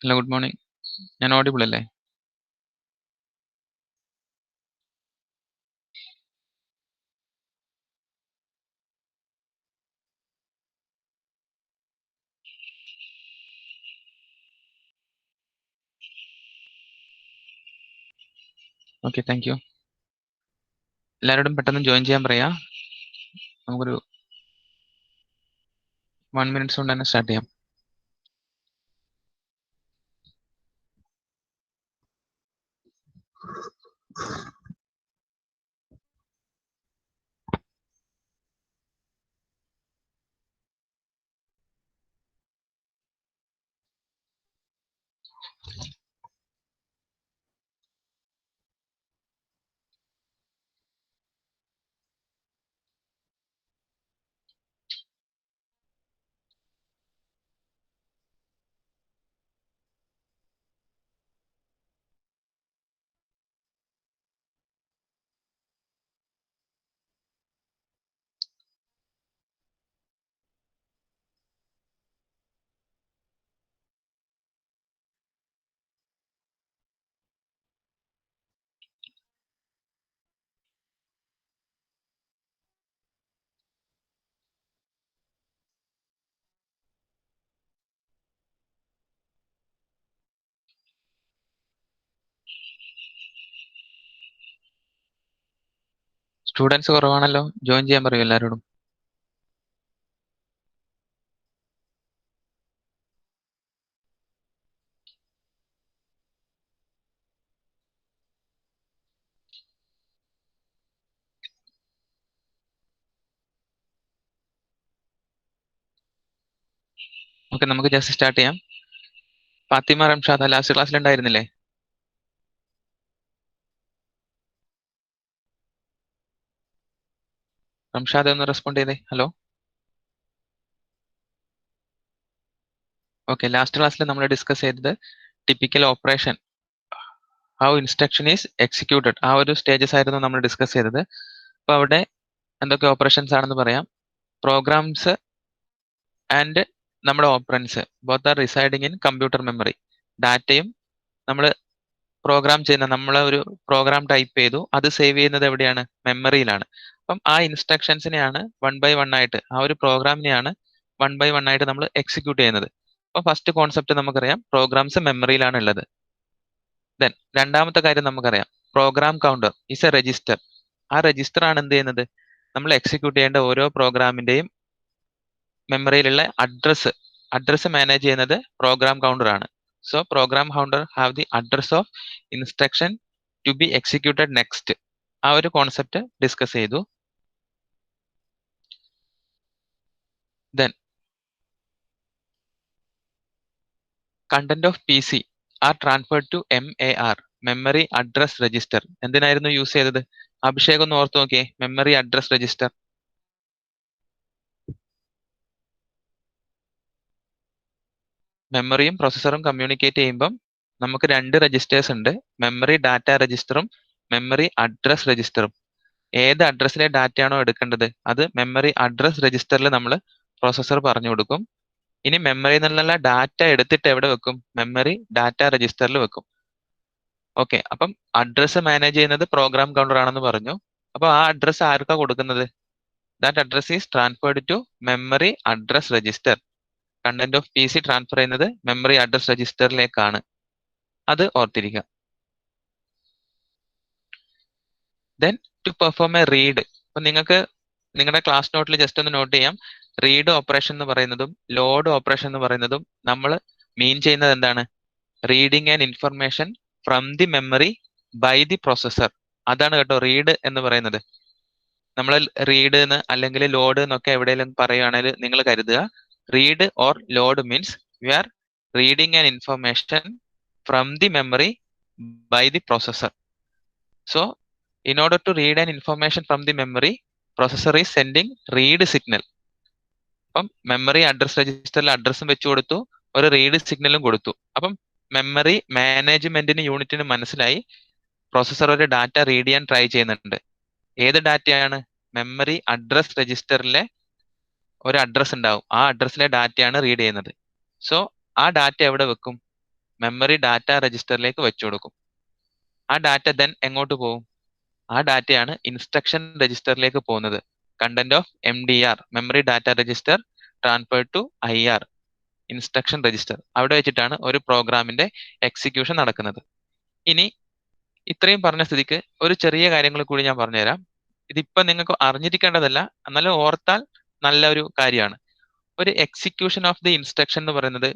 Hello, good morning. ഞാൻ audible അല്ലേ? Okay, thank you. എല്ലാവരോടും പെട്ടെന്ന് ജോയിൻ ചെയ്യാൻ പറയാ. നമുക്കൊരു 1 minutes കൊണ്ട് തന്നെ സ്റ്റാർട്ട് ചെയ്യാം. സ്റ്റുഡൻസ് കുറവാണല്ലോ, ജോയിൻ ചെയ്യാൻ പറയൂ എല്ലാവരോടും. ഓക്കെ, നമുക്ക് ജസ്റ്റ് സ്റ്റാർട്ട് ചെയ്യാം. ഫാത്തിമ റംഷാദ ലാസ്റ്റ് ക്ലാസ്സിൽ ഉണ്ടായിരുന്നില്ലേ? റംഷാദ ഒന്ന് റെസ്പോണ്ട് ചെയ്തേ. ഹലോ. ഓക്കെ, ലാസ്റ്റ് ക്ലാസ്സിൽ നമ്മൾ ഡിസ്കസ് ചെയ്തത് typical operation, how instruction is executed, ആ ഒരു സ്റ്റേജസ് ആയിരുന്നു നമ്മൾ ഡിസ്കസ് ചെയ്തത്. അപ്പോൾ അവിടെ എന്തൊക്കെ ഓപ്പറേഷൻസ് ആണെന്ന് പറയാം. പ്രോഗ്രാംസ് ആൻഡ് നമ്മുടെ operands both are residing in computer memory. ഡാറ്റയും നമ്മൾ പ്രോഗ്രാം ചെയ്യുന്ന നമ്മളെ ഒരു പ്രോഗ്രാം ടൈപ്പ് ചെയ്തു, അത് സേവ് ചെയ്യുന്നത് എവിടെയാണ്? മെമ്മറിയിലാണ്. അപ്പം ആ ഇൻസ്ട്രക്ഷൻസിനെയാണ് 1 by 1 ആയിട്ട്, ആ ഒരു പ്രോഗ്രാമിനെയാണ് 1 by 1 ആയിട്ട് നമ്മൾ എക്സിക്യൂട്ട് ചെയ്യുന്നത്. അപ്പം ഫസ്റ്റ് കോൺസെപ്റ്റ് നമുക്കറിയാം, പ്രോഗ്രാംസ് മെമ്മറിയിലാണ് ഉള്ളത്. ദെൻ രണ്ടാമത്തെ കാര്യം നമുക്കറിയാം, program counter is a register. ആ രജിസ്റ്റർ ആണ് എന്ത് ചെയ്യുന്നത്? നമ്മൾ എക്സിക്യൂട്ട് ചെയ്യേണ്ട ഓരോ പ്രോഗ്രാമിന്റെയും മെമ്മറിയിലുള്ള അഡ്രസ് മാനേജ് ചെയ്യുന്നത് പ്രോഗ്രാം കൗണ്ടർ ആണ്. So program counter have the address of instruction to be executed next. ആ ഒരു കോൺസെപ്റ്റ് ഡിസ്കസ് ചെയ്തു. Then content of P C R transferred to MER, memory address register. എന്തിനായിരുന്നു യൂസ് ചെയ്തത്? അഭിഷേക് ഒന്ന് ഓർത്ത് നോക്കിയേ, മെമ്മറി അഡ്രസ് രജിസ്റ്റർ. മെമ്മറിയും പ്രോസസ്സറും കമ്മ്യൂണിക്കേറ്റ് ചെയ്യുമ്പം നമുക്ക് രണ്ട് രജിസ്റ്റേഴ്സ് ഉണ്ട്, മെമ്മറി ഡാറ്റ രജിസ്റ്ററും മെമ്മറി അഡ്രസ് രജിസ്റ്ററും. ഏത് അഡ്രസ്സിലെ ഡാറ്റയാണോ എടുക്കേണ്ടത് അത് മെമ്മറി അഡ്രസ് രജിസ്റ്ററിൽ നമ്മൾ പ്രോസസ്സർ പറഞ്ഞു കൊടുക്കും. ഇനി മെമ്മറിയിൽ നിന്നുള്ള ഡാറ്റ എടുത്തിട്ട് എവിടെ വെക്കും? മെമ്മറി ഡാറ്റ രജിസ്റ്ററിൽ വെക്കും. ഓക്കെ, അപ്പം അഡ്രസ്സ് മാനേജ് ചെയ്യുന്നത് പ്രോഗ്രാം കൗണ്ടർ ആണെന്ന് പറഞ്ഞു. അപ്പൊ ആ അഡ്രസ്സ് ആർക്കാ കൊടുക്കുന്നത്? That address is transferred to memory address register. Content of P C transfer ചെയ്യുന്നത് മെമ്മറി അഡ്രസ് രജിസ്റ്ററിലേക്കാണ്. അത് ഓർത്തിരിക്കുക. Then to perform a read. അപ്പൊ നിങ്ങൾക്ക് നിങ്ങളുടെ ക്ലാസ് നോട്ടിൽ ജസ്റ്റ് ഒന്ന് നോട്ട് ചെയ്യാം, റീഡ് ഓപ്പറേഷൻ എന്ന് പറയുന്നതും ലോഡ് ഓപ്പറേഷൻ എന്ന് പറയുന്നതും നമ്മൾ മീൻ ചെയ്യുന്നത് എന്താണ്? Reading and information from the memory by the processor. അതാണ് കേട്ടോ റീഡ് എന്ന് പറയുന്നത്. നമ്മൾ റീഡ് എന്ന് അല്ലെങ്കിൽ ലോഡ് എന്നൊക്കെ എവിടെയെങ്കിലും പറയുകയാണെങ്കിൽ നിങ്ങൾ കരുതുക, read or load means we are reading and information from the memory by the processor. So in order to read an information from the memory, processor is sending read signal. അപ്പം memory address രജിസ്റ്ററിൽ അഡ്രസ്സും വെച്ചു കൊടുത്തു, ഒരു read സിഗ്നലും കൊടുത്തു. അപ്പം memory മാനേജ്മെന്റിന് യൂണിറ്റിന് മനസ്സിലായി പ്രോസസ്സർ ഒരു ഡാറ്റ റീഡ് ചെയ്യാൻ ട്രൈ ചെയ്യുന്നുണ്ട്. ഏത് ഡാറ്റയാണ്? മെമ്മറി അഡ്രസ് രജിസ്റ്ററിലെ ഒരു അഡ്രസ് ഉണ്ടാവും, ആ അഡ്രസ്സിലെ ഡാറ്റയാണ് റീഡ് ചെയ്യുന്നത്. സോ ആ ഡാറ്റ എവിടെ വെക്കും? മെമ്മറി ഡാറ്റ രജിസ്റ്ററിലേക്ക് വെച്ചു കൊടുക്കും. ആ ഡാറ്റ ദെൻ എങ്ങോട്ട് പോകും? ആ ഡാറ്റയാണ് ഇൻസ്ട്രക്ഷൻ രജിസ്റ്ററിലേക്ക് പോകുന്നത്. Content of MDR, memory data register transfer to IR, instruction register. അവിടെ വെച്ചിട്ടാണ് ഒരു പ്രോഗ്രാമിന്റെ എക്സിക്യൂഷൻ നടക്കുന്നത്. ഇനി ഇത്രയും പറഞ്ഞ സ്ഥിതിക്ക് ഒരു ചെറിയ കാര്യങ്ങൾ കൂടി ഞാൻ പറഞ്ഞുതരാം. ഇതിപ്പോ നിങ്ങൾക്ക് അറിഞ്ഞിരിക്കേണ്ടതല്ല, എന്നാലും ഓർത്താൽ നല്ലൊരു കാര്യമാണ്. ഒരു എക്സിക്യൂഷൻ ഓഫ് ദി ഇൻസ്ട്രക്ഷൻ എന്ന് പറയുന്നത്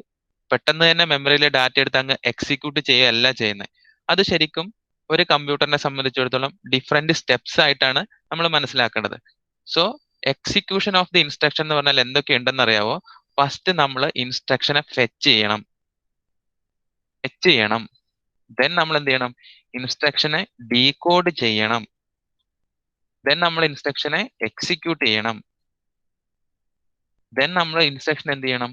പെട്ടെന്ന് തന്നെ മെമ്മറിയിലെ ഡാറ്റ എടുത്ത് അങ്ങ് എക്സിക്യൂട്ട് ചെയ്യുകയല്ല ചെയ്യുന്നത്. അത് ശരിക്കും ഒരു കമ്പ്യൂട്ടറിനെ സംബന്ധിച്ചിടത്തോളം ഡിഫറെന്റ് സ്റ്റെപ്സ് ആയിട്ടാണ് നമ്മൾ മനസ്സിലാക്കേണ്ടത്. So execution of the instruction എന്ന് പറഞ്ഞാൽ എന്തൊക്കെ ഉണ്ടെന്ന് അറിയാവോ? ഫസ്റ്റ് നമ്മൾ ഇൻസ്ട്രക്ഷനെ ഫെച്ച് ചെയ്യണം. ദെൻ നമ്മൾ എന്ത് ചെയ്യണം? ഇൻസ്ട്രക്ഷനെ ഡീകോഡ് ചെയ്യണം. ദെൻ നമ്മൾ ഇൻസ്ട്രക്ഷനെ എക്സിക്യൂട്ട് ചെയ്യണം. ദെൻ നമ്മൾ ഇൻസ്ട്രക്ഷൻ എന്ത് ചെയ്യണം?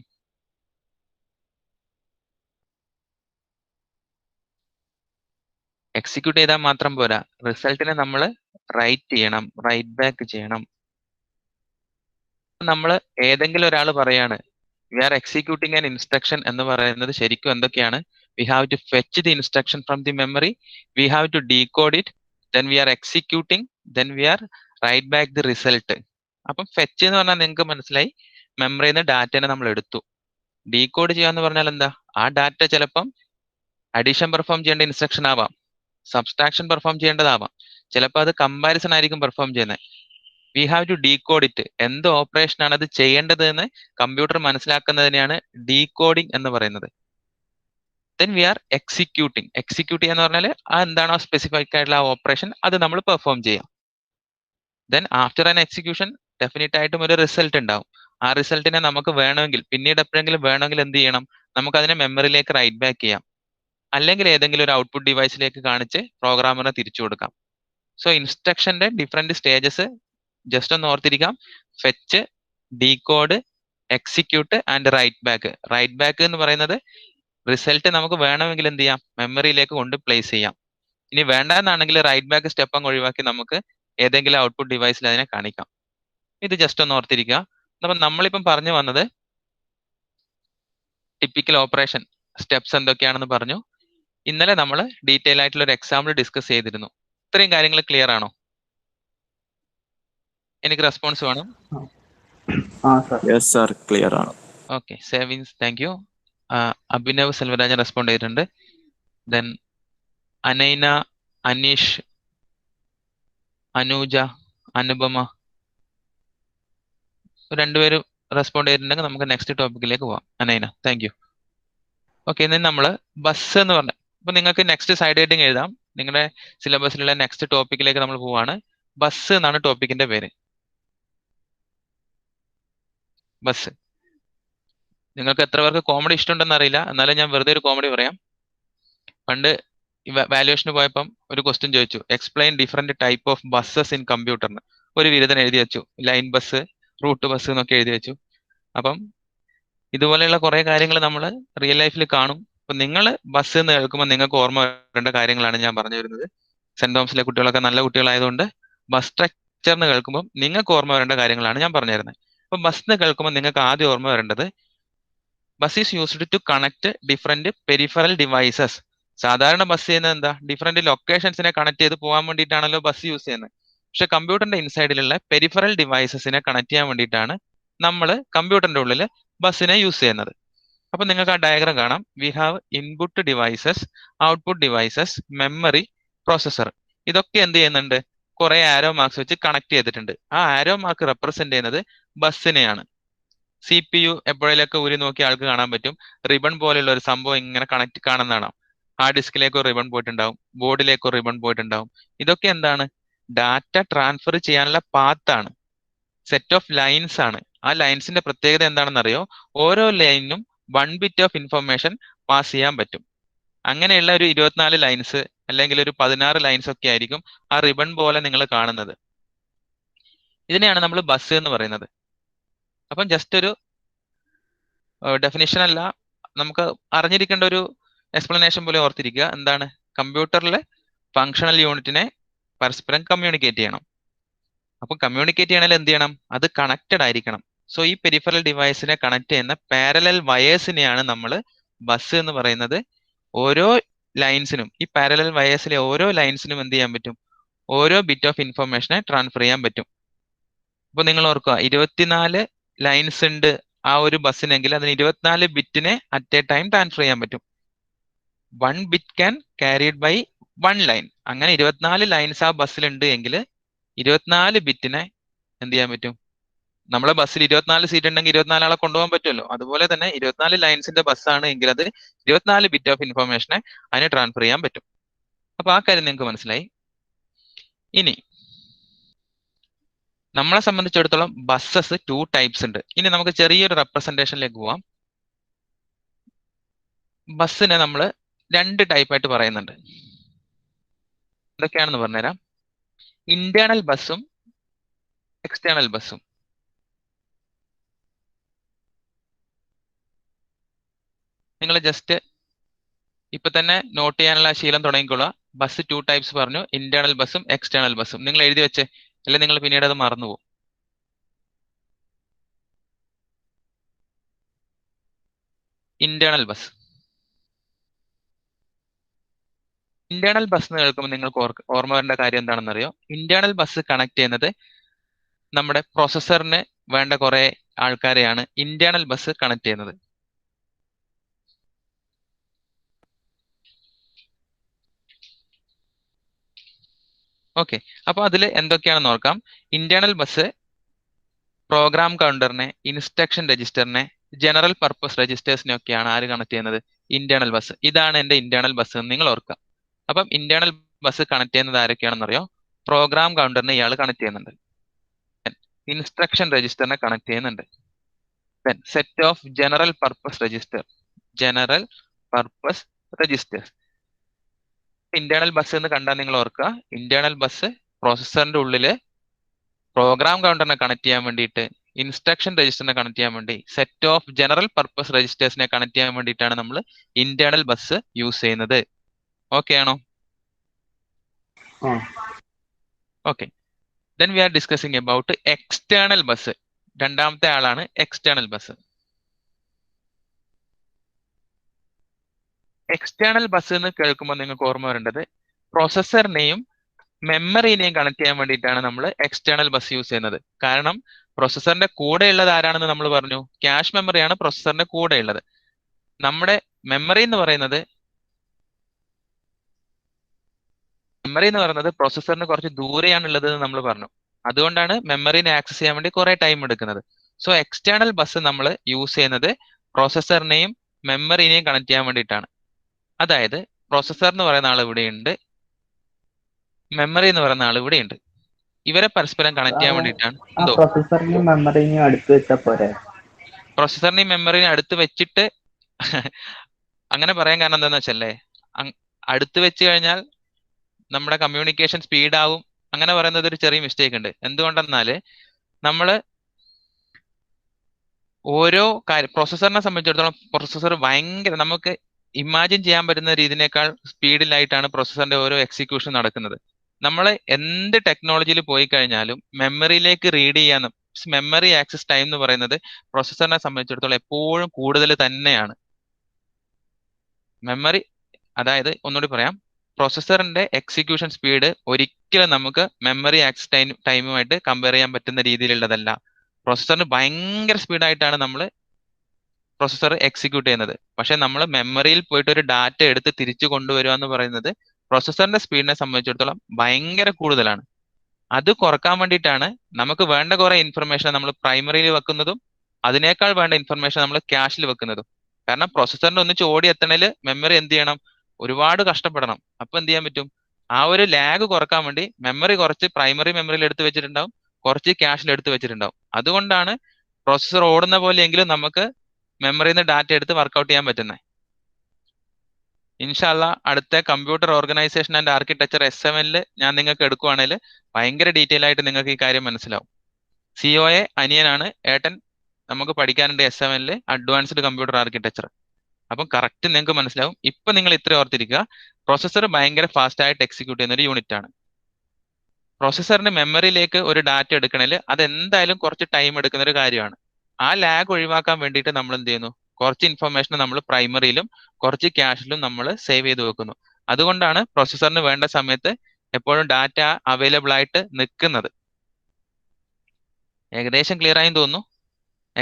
എക്സിക്യൂട്ട് ചെയ്താൽ മാത്രം പോരാ, റിസൾട്ടിനെ നമ്മൾ റൈറ്റ് ബാക്ക് ചെയ്യണം. നമ്മൾ ഏതെങ്കിലും ഒരാൾ പറയാണ് we are executing an instruction എന്ന് പറയുന്നത് ശരിക്കും എന്തൊക്കെയാണ്? We have to fetch the instruction from the memory, we have to decode it, then we are executing, then we are write back the result. അപ്പം ഫെച്ച് എന്ന് പറഞ്ഞാൽ നിങ്ങൾക്ക് മനസ്സിലായി, മെമ്മറിയിൽ നിന്ന് ഡാറ്റനെ നമ്മൾ എടുത്തു. ഡീകോഡ് ചെയ്യാന്ന് പറഞ്ഞാൽ എന്താ? ആ ഡാറ്റ ചിലപ്പം അഡീഷൻ പെർഫോം ചെയ്യേണ്ട ഇൻസ്ട്രക്ഷൻ ആവാം, സബ്സ്ട്രാക്ഷൻ പെർഫോം ചെയ്യേണ്ടതാവാം, ചിലപ്പോൾ അത് കമ്പാരിസൺ ആയിരിക്കും പെർഫോം ചെയ്യുന്നത്. We have to decode it. എന്ത് ഓപ്പറേഷൻ ആണ് അത് ചെയ്യേണ്ടത് എന്ന് കമ്പ്യൂട്ടർ മനസ്സിലാക്കുന്നതിനെയാണ് ഡീകോഡിംഗ് എന്ന് പറയുന്നത്. ദെൻ വി ആർ എക്സിക്യൂട്ട് ചെയ്യാന്ന് പറഞ്ഞാൽ ആ എന്താണോ സ്പെസിഫിക് ആയിട്ടുള്ള ആ ഓപ്പറേഷൻ അത് നമ്മൾ പെർഫോം ചെയ്യാം. Then after an execution definite ആയിട്ടും ഒരു റിസൾട്ട് ഉണ്ടാവും. ആ റിസൾട്ടിനെ നമുക്ക് വേണമെങ്കിൽ പിന്നീട് എപ്പോഴെങ്കിലും വേണമെങ്കിൽ എന്ത് ചെയ്യണം? നമുക്ക് അതിനെ മെമ്മറിയിലേക്ക് റൈറ്റ് ബാക്ക് ചെയ്യാം, അല്ലെങ്കിൽ ഏതെങ്കിലും ഒരു ഔട്ട്പുട്ട് ഡിവൈസിലേക്ക് കാണിച്ച് പ്രോഗ്രാമറിനെ തിരിച്ചു കൊടുക്കാം. സോ ഇൻസ്ട്രക്ഷന്റെ ഡിഫറെന്റ് സ്റ്റേജസ് ജസ്റ്റ് ഒന്ന് ഓർത്തിരിക്കാം. Fetch, decode, execute and write back എന്ന് പറയുന്നത് റിസൾട്ട് നമുക്ക് വേണമെങ്കിൽ എന്ത് ചെയ്യാം? മെമ്മറിയിലേക്ക് കൊണ്ട് പ്ലേസ് ചെയ്യാം. ഇനി വേണ്ടെന്നാണെങ്കിൽ റൈറ്റ് ബാക്ക് സ്റ്റെപ്പ് അങ്ങ് ഒഴിവാക്കി നമുക്ക് ഏതെങ്കിലും ഔട്ട്പുട്ട് ഡിവൈസിൽ അതിനെ കാണിക്കാം. ഇത് ജസ്റ്റ് ഒന്ന് ഓർത്തിരിക്കുക. അപ്പം നമ്മളിപ്പം പറഞ്ഞു വന്നത് ടിപ്പിക്കൽ ഓപ്പറേഷൻ സ്റ്റെപ്സ് എന്തൊക്കെയാണെന്ന് പറഞ്ഞു. ഇന്നലെ നമ്മൾ ഡീറ്റെയിൽ ആയിട്ടുള്ള ഒരു എക്സാമ്പിൾ ഡിസ്കസ് ചെയ്തിരുന്നു. ഇത്രയും കാര്യങ്ങൾ ക്ലിയർ ആണോ? എനിക്ക് റെസ്പോൺസ് വേണം. ക്ലിയർ ആണ്. Okay, savings, thank you. Abhinav Selvarajan respond ചെയ്തിട്ടുണ്ട്. ദെൻ അനൈന, അനീഷ്, അനൂജ, അനുപമ രണ്ടുപേരും റെസ്പോണ്ട് ചെയ്തിട്ടുണ്ടെങ്കിൽ നമുക്ക് നെക്സ്റ്റ് ടോപ്പിക്കിലേക്ക് പോവാം. Anaina, thank you. ഓക്കെ, ഇനി നമ്മൾ ബസ് എന്ന് പറഞ്ഞ, അപ്പൊ നിങ്ങൾക്ക് നെക്സ്റ്റ് സൈഡ് ഹെഡിങ് എഴുതാം. നിങ്ങളുടെ സിലബസിലുള്ള നെക്സ്റ്റ് ടോപ്പിക്കിലേക്ക് നമ്മൾ പോവാണ്. ബസ് എന്നാണ് ടോപ്പിക്കിന്റെ പേര്. ബസ്. നിങ്ങൾക്ക് എത്ര പേർക്ക് കോമഡി ഇഷ്ടമുണ്ടെന്ന് അറിയില്ല, എന്നാലും ഞാൻ വെറുതെ ഒരു കോമഡി പറയാം. പണ്ട് വാല്യുവേഷന് പോയപ്പം ഒരു ക്വസ്റ്റ്യൻ ചോദിച്ചു, explain different type of buses in കമ്പ്യൂട്ടറിന്. ഒരു ബിരുദൻ എഴുതി വെച്ചു, ലൈൻ ബസ്, റൂട്ട് ബസ് എന്നൊക്കെ എഴുതി വെച്ചു. അപ്പം ഇതുപോലെയുള്ള കുറെ കാര്യങ്ങൾ നമ്മൾ റിയൽ ലൈഫിൽ കാണും. അപ്പൊ നിങ്ങൾ ബസ് എന്ന് കേൾക്കുമ്പോൾ നിങ്ങൾക്ക് ഓർമ്മ വരേണ്ട കാര്യങ്ങളാണ് ഞാൻ പറഞ്ഞു വരുന്നത്. സെന്റ് തോമസിലെ കുട്ടികളൊക്കെ നല്ല കുട്ടികളായതുകൊണ്ട് ബസ് സ്ട്രക്ചർ എന്ന് കേൾക്കുമ്പോൾ നിങ്ങൾക്ക് ഓർമ്മ വരേണ്ട കാര്യങ്ങളാണ് ഞാൻ പറഞ്ഞു തരുന്നത്. അപ്പൊ ബസ് എന്ന് കേൾക്കുമ്പോൾ നിങ്ങൾക്ക് ആദ്യം ഓർമ്മ വരേണ്ടത്, bus is used to connect different peripheral devices. സാധാരണ ബസ് ചെയ്യുന്നത് എന്താ? ഡിഫറെന്റ് ലൊക്കേഷൻസിനെ കണക്ട് ചെയ്ത് പോകാൻ വേണ്ടിയിട്ടാണല്ലോ ബസ് യൂസ് ചെയ്യുന്നത്. പക്ഷെ കമ്പ്യൂട്ടറിന്റെ ഇൻസൈഡിലുള്ള പെരിഫറൽ ഡിവൈസസിനെ കണക്ട് ചെയ്യാൻ വേണ്ടിയിട്ടാണ് നമ്മൾ കമ്പ്യൂട്ടറിന്റെ ഉള്ളിൽ ബസ്സിനെ യൂസ് ചെയ്യുന്നത്. അപ്പൊ നിങ്ങൾക്ക് ആ ഡയഗ്രാം കാണാം. We have input devices, output devices, memory, processor. ഇതൊക്കെ എന്ത് ചെയ്യുന്നുണ്ട്? കുറെ ആരോ മാർക്സ് വെച്ച് കണക്ട് ചെയ്തിട്ടുണ്ട്. ആ ആരോ മാർക്ക് റെപ്രസെന്റ് ചെയ്യുന്നത് ബസ്സിനെയാണ്. CPU എപ്പോഴേലൊക്കെ ഊരി നോക്കിയ ആൾക്ക് കാണാൻ പറ്റും, റിബൺ പോലെയുള്ള ഒരു സംഭവം ഇങ്ങനെ കണക്ട് കാണുന്നതാണ്. ഹാർഡ് ഡിസ്കിലേക്കോ റിബൺ പോയിട്ടുണ്ടാവും, ബോർഡിലേക്കോ റിബൺ പോയിട്ടുണ്ടാവും. ഇതൊക്കെ എന്താണ്? ഡാറ്റ ട്രാൻസ്ഫർ ചെയ്യാനുള്ള പാത്താണ്, സെറ്റ് ഓഫ് ലൈൻസ് ആണ്. ആ ലൈൻസിന്റെ പ്രത്യേകത എന്താണെന്ന് അറിയോ? ഓരോ ലൈനിനും 1 ബിറ്റ് ഓഫ് ഇൻഫർമേഷൻ പാസ് ചെയ്യാൻ പറ്റും. അങ്ങനെയുള്ള ഒരു 24 ലൈൻസ് അല്ലെങ്കിൽ ഒരു 16 ലൈൻസ് ഒക്കെ ആയിരിക്കും ആ റിബൺ പോലെ നിങ്ങൾ കാണുന്നത്. ഇതിനെയാണ് നമ്മൾ ബസ് എന്ന് പറയുന്നത്. അപ്പം ജസ്റ്റ് ഒരു ഡെഫിനിഷൻ അല്ല, നമുക്ക് അറിഞ്ഞിരിക്കേണ്ട ഒരു എക്സ്പ്ലനേഷൻ പോലെ ഓർത്തിരിക്കുക. എന്താണ്? കമ്പ്യൂട്ടറിലെ ഫങ്ഷണൽ യൂണിറ്റിനെ പരസ്പരം കമ്മ്യൂണിക്കേറ്റ് ചെയ്യണം. അപ്പൊ കമ്മ്യൂണിക്കേറ്റ് ചെയ്യണമെങ്കിൽ എന്ത് ചെയ്യണം? അത് കണക്റ്റഡ് ആയിരിക്കണം. സോ ഈ പെരിഫറൽ ഡിവൈസിനെ കണക്ട് ചെയ്യുന്ന പാരലൽ വയേഴ്സിനെയാണ് നമ്മൾ ബസ് എന്ന് പറയുന്നത്. ഓരോ ലൈൻസിനും, ഈ പാരലൽ വയേഴ്സിലെ ഓരോ ലൈൻസിനും എന്ത് ചെയ്യാൻ പറ്റും? ഓരോ ബിറ്റ് ഓഫ് ഇൻഫർമേഷനെ ട്രാൻസ്ഫർ ചെയ്യാൻ പറ്റും. അപ്പൊ നിങ്ങൾ ഓർക്കുക, 24 ലൈൻസ് ഉണ്ട് ആ ഒരു ബസ്സിനെങ്കിൽ അതിന് 24 ബിറ്റിനെ അറ്റ് എ ടൈം ട്രാൻസ്ഫർ ചെയ്യാൻ പറ്റും. 1 bit can carried by 1 line. അങ്ങനെ 24 ലൈൻസ് ആ ബസ്സിലുണ്ട് എങ്കിൽ 24 ബിറ്റിനെ എന്ത് ചെയ്യാൻ പറ്റും? നമ്മളെ ബസ്സിൽ 24 സീറ്റ് ഉണ്ടെങ്കിൽ 24 ആളെ കൊണ്ടുപോകാൻ പറ്റുമല്ലോ. അതുപോലെ തന്നെ 24 ലൈൻസിന്റെ ബസ്സാണ് എങ്കിൽ അത് 24 ബിറ്റ് ഓഫ് ഇൻഫർമേഷനെ അതിന് ട്രാൻസ്ഫർ ചെയ്യാൻ പറ്റും. അപ്പൊ ആ കാര്യം നിങ്ങൾക്ക് മനസ്സിലായി. ഇനി നമ്മളെ സംബന്ധിച്ചിടത്തോളം ബസ്സസ് 2 ടൈപ്സ് ഉണ്ട്. ഇനി നമുക്ക് ചെറിയൊരു റെപ്രസെന്റേഷനിലേക്ക് പോവാം. ബസ്സിനെ നമ്മൾ 2 ടൈപ്പായിട്ട് പറയുന്നുണ്ട്. എന്തൊക്കെയാണെന്ന് പറഞ്ഞുതരാം. ഇന്റേണൽ ബസ്സും എക്സ്റ്റേണൽ ബസ്സും. നിങ്ങൾ ജസ്റ്റ് ഇപ്പൊ തന്നെ നോട്ട് ചെയ്യാനുള്ള ശീലം തുടങ്ങിക്കൊള്ളുക. ബസ് 2 ടൈപ്സ് പറഞ്ഞു, ഇന്റേണൽ ബസ്സും എക്സ്റ്റേണൽ ബസ്സും. നിങ്ങൾ എഴുതി വെച്ച്, അല്ലെങ്കിൽ നിങ്ങൾ പിന്നീട് അത് മറന്നുപോകും. Internal bus. ഇന്റേണൽ ബസ് എന്ന് കേൾക്കുമ്പോൾ നിങ്ങൾക്ക് ഓർമ്മ വരേണ്ട കാര്യം എന്താണെന്ന് അറിയോ? ഇന്റേണൽ ബസ് കണക്ട് ചെയ്യുന്നത് നമ്മുടെ പ്രോസസ്സറിന് വേണ്ട കുറെ ആൾക്കാരെയാണ് ഇന്റേണൽ ബസ് കണക്ട് ചെയ്യുന്നത്. ഓക്കെ, അപ്പൊ അതിൽ എന്തൊക്കെയാണെന്ന് നോക്കാം. ഇന്റേണൽ ബസ് പ്രോഗ്രാം കൗണ്ടറിനെ, ഇൻസ്ട്രക്ഷൻ രജിസ്റ്ററിനെ, ജനറൽ പർപ്പസ് രജിസ്റ്റേഴ്സിനെ ഒക്കെയാണ് ആര് കണക്ട് ചെയ്യുന്നത്? Internal bus. ഇതാണ് എന്റെ ഇന്റേണൽ ബസ് എന്ന് നിങ്ങൾ ഓർക്കുക. അപ്പം ഇന്റേണൽ ബസ് കണക്ട് ചെയ്യുന്നത് ആരൊക്കെയാണെന്ന് അറിയോ? പ്രോഗ്രാം കൗണ്ടറിനെ ഇയാൾ കണക്ട് ചെയ്യുന്നുണ്ട്, ഇൻസ്ട്രക്ഷൻ രജിസ്റ്ററിനെ കണക്ട് ചെയ്യുന്നുണ്ട്, set of general purpose register, general purpose registers. Internal bus എന്ന് കണ്ടാൽ നിങ്ങൾ ഓർക്കുക, ഇന്റേണൽ ബസ് പ്രോസസ്സറിന്റെ ഉള്ളില് പ്രോഗ്രാം കൗണ്ടറിനെ കണക്ട് ചെയ്യാൻ വേണ്ടിയിട്ട്, ഇൻസ്ട്രക്ഷൻ രജിസ്റ്ററിനെ കണക്ട് ചെയ്യാൻ വേണ്ടി, സെറ്റ് ഓഫ് ജനറൽ പർപ്പസ് രജിസ്റ്റേഴ്സിനെ കണക്ട് ചെയ്യാൻ വേണ്ടിയിട്ടാണ് നമ്മൾ ഇന്റേണൽ ബസ് യൂസ് ചെയ്യുന്നത്. ഓക്കെ ആണോ? Okay, then we are discussing about external bus. രണ്ടാമത്തെ ആളാണ് എക്സ്റ്റേണൽ ബസ്. എക്സ്റ്റേണൽ ബസ് എന്ന് കേൾക്കുമ്പോൾ നിങ്ങൾക്ക് ഓർമ്മ വരേണ്ടത് പ്രോസസ്സറിനെയും മെമ്മറിനെയും കണക്ട് ചെയ്യാൻ വേണ്ടിയിട്ടാണ് നമ്മൾ എക്സ്റ്റേണൽ ബസ് യൂസ് ചെയ്യുന്നത്. കാരണം പ്രോസസ്സറിന്റെ കൂടെ ഉള്ളത് ആരാണെന്ന് നമ്മൾ പറഞ്ഞു? ക്യാഷ് മെമ്മറിയാണ് പ്രോസസ്സറിന്റെ കൂടെ ഉള്ളത്. നമ്മുടെ മെമ്മറി എന്ന് പറയുന്നത് പ്രോസസ്സറിന് കുറച്ച് ദൂരെയാണ് ഉള്ളത് എന്ന് നമ്മൾ പറഞ്ഞു. അതുകൊണ്ടാണ് മെമ്മറിനെ ആക്സസ് ചെയ്യാൻ വേണ്ടി കുറെ ടൈം എടുക്കുന്നത്. സോ എക്സ്റ്റേണൽ ബസ് നമ്മൾ യൂസ് ചെയ്യുന്നത് പ്രോസസ്സറിനെയും മെമ്മറിനെയും കണക്ട് ചെയ്യാൻ വേണ്ടിയിട്ടാണ്. അതായത് പ്രോസസ്സർ എന്ന് പറയുന്ന ആൾ ഇവിടെയുണ്ട്, മെമ്മറി എന്ന് പറയുന്ന ആൾ ഇവിടെയുണ്ട്. ഇവരെ പരസ്പരം കണക്ട് ചെയ്യാൻ വേണ്ടിയിട്ടാണ്. എന്തോ പ്രോസസ്സറിനെയും മെമ്മറിനെയും അടുത്ത് വെച്ചാൽ പോരെ? പ്രോസസ്സറിനെയും മെമ്മറിനെയും അടുത്ത് വെച്ചിട്ട് അങ്ങനെ പറയാൻ കാരണം എന്താണെന്ന് വെച്ചല്ലേ, അടുത്ത് വെച്ച് കഴിഞ്ഞാൽ നമ്മുടെ കമ്മ്യൂണിക്കേഷൻ സ്പീഡ് ആവും. അങ്ങനെ പറയുന്നത് ഒരു ചെറിയ മിസ്റ്റേക്ക് ഉണ്ട്. എന്തുകൊണ്ടെന്നാല് നമ്മള് ഓരോ പ്രോസസ്സറിനെ സംബന്ധിച്ചിടത്തോളം പ്രോസസ്സർ ഭയങ്കര, നമുക്ക് ഇമാജിൻ ചെയ്യാൻ പറ്റുന്ന രീതിനേക്കാൾ സ്പീഡിലായിട്ടാണ് പ്രോസസ്സറിന്റെ ഓരോ എക്സിക്യൂഷൻ നടക്കുന്നത്. നമ്മൾ എന്ത് ടെക്നോളജിയിൽ പോയി കഴിഞ്ഞാലും മെമ്മറിയിലേക്ക് റീഡ് ചെയ്യാൻ, മെമ്മറി ആക്സസ് ടൈം എന്ന് പറയുന്നത് പ്രോസസ്സറിനെ സംബന്ധിച്ചിടത്തോളം എപ്പോഴും കൂടുതൽ തന്നെയാണ്. മെമ്മറി, അതായത് ഒന്നുകൂടി പറയാം, പ്രോസസ്സറിന്റെ എക്സിക്യൂഷൻ സ്പീഡ് ഒരിക്കലും നമുക്ക് മെമ്മറി ആക്സസ് ടൈമുമായിട്ട് കമ്പയർ ചെയ്യാൻ പറ്റുന്ന രീതിയിലുള്ളതല്ല. പ്രോസസ്സറിന് ഭയങ്കര സ്പീഡായിട്ടാണ് നമ്മൾ പ്രോസസ്സർ എക്സിക്യൂട്ട് ചെയ്യുന്നത്. പക്ഷെ നമ്മൾ മെമ്മറിയിൽ പോയിട്ട് ഒരു ഡാറ്റ എടുത്ത് തിരിച്ചു കൊണ്ടുവരിക എന്ന് പറയുന്നത് പ്രോസസ്സറിന്റെ സ്പീഡിനെ സംബന്ധിച്ചിടത്തോളം ഭയങ്കര കൂടുതലാണ്. അത് കുറക്കാൻ വേണ്ടിയിട്ടാണ് നമുക്ക് വേണ്ട കുറെ ഇൻഫർമേഷൻ നമ്മൾ പ്രൈമറിയിൽ വെക്കുന്നതും അതിനേക്കാൾ വേണ്ട ഇൻഫർമേഷൻ നമ്മൾ ക്യാഷിൽ വെക്കുന്നതും. കാരണം പ്രോസസ്സറിന്റെ ഒന്നിച്ച് ഓടി എത്തണേല് മെമ്മറി എന്ത് ചെയ്യണം? ഒരുപാട് കഷ്ടപ്പെടണം. അപ്പൊ എന്ത് ചെയ്യാൻ പറ്റും? ആ ഒരു ലാഗ് കുറക്കാൻ വേണ്ടി മെമ്മറി കുറച്ച് പ്രൈമറി മെമ്മറിയിൽ എടുത്ത് വെച്ചിട്ടുണ്ടാവും, കുറച്ച് ക്യാഷിൽ എടുത്ത് വെച്ചിട്ടുണ്ടാവും. അതുകൊണ്ടാണ് പ്രോസസ്സർ ഓടുന്ന പോലെയെങ്കിലും നമുക്ക് മെമ്മറിയിൽ നിന്ന് ഡാറ്റ എടുത്ത് വർക്ക്ഔട്ട് ചെയ്യാൻ പറ്റുന്നത്. ഇൻഷാല്ല അടുത്ത computer organisation and architecture S7 ഞാൻ നിങ്ങൾക്ക് എടുക്കുവാണെങ്കിൽ ഭയങ്കര ഡീറ്റെയിൽ ആയിട്ട് നിങ്ങൾക്ക് ഈ കാര്യം മനസ്സിലാവും. COA അനിയനാണ്, ഏട്ടൻ നമുക്ക് പഠിക്കാനുണ്ട് S7 അഡ്വാൻസ്ഡ് കമ്പ്യൂട്ടർ ആർക്കിടെക്ചർ. അപ്പം കറക്റ്റ് നിങ്ങൾക്ക് മനസ്സിലാവും. ഇപ്പൊ നിങ്ങൾ ഇത്ര ഓർത്തിരിക്കുക, പ്രോസസ്സർ ഭയങ്കര ഫാസ്റ്റ് ആയിട്ട് എക്സിക്യൂട്ട് ചെയ്യുന്ന ഒരു യൂണിറ്റ് ആണ്. പ്രോസസ്സറിന് മെമ്മറിയിലേക്ക് ഒരു ഡാറ്റ എടുക്കണമെങ്കിൽ അത് എന്തായാലും കുറച്ച് ടൈം എടുക്കുന്ന ഒരു കാര്യമാണ്. ആ ലാഗ് ഒഴിവാക്കാൻ വേണ്ടിയിട്ട് നമ്മൾ എന്ത് ചെയ്യുന്നു? കുറച്ച് ഇൻഫർമേഷൻ നമ്മൾ പ്രൈമറിയിലും കുറച്ച് ക്യാഷിലും നമ്മൾ സേവ് ചെയ്ത് വെക്കുന്നു. അതുകൊണ്ടാണ് പ്രൊസസ്സറിന് വേണ്ട സമയത്ത് എപ്പോഴും ഡാറ്റ അവൈലബിൾ ആയിട്ട് നിൽക്കുന്നത്. ഏകദേശം ക്ലിയർ ആയി തോന്നുന്നു.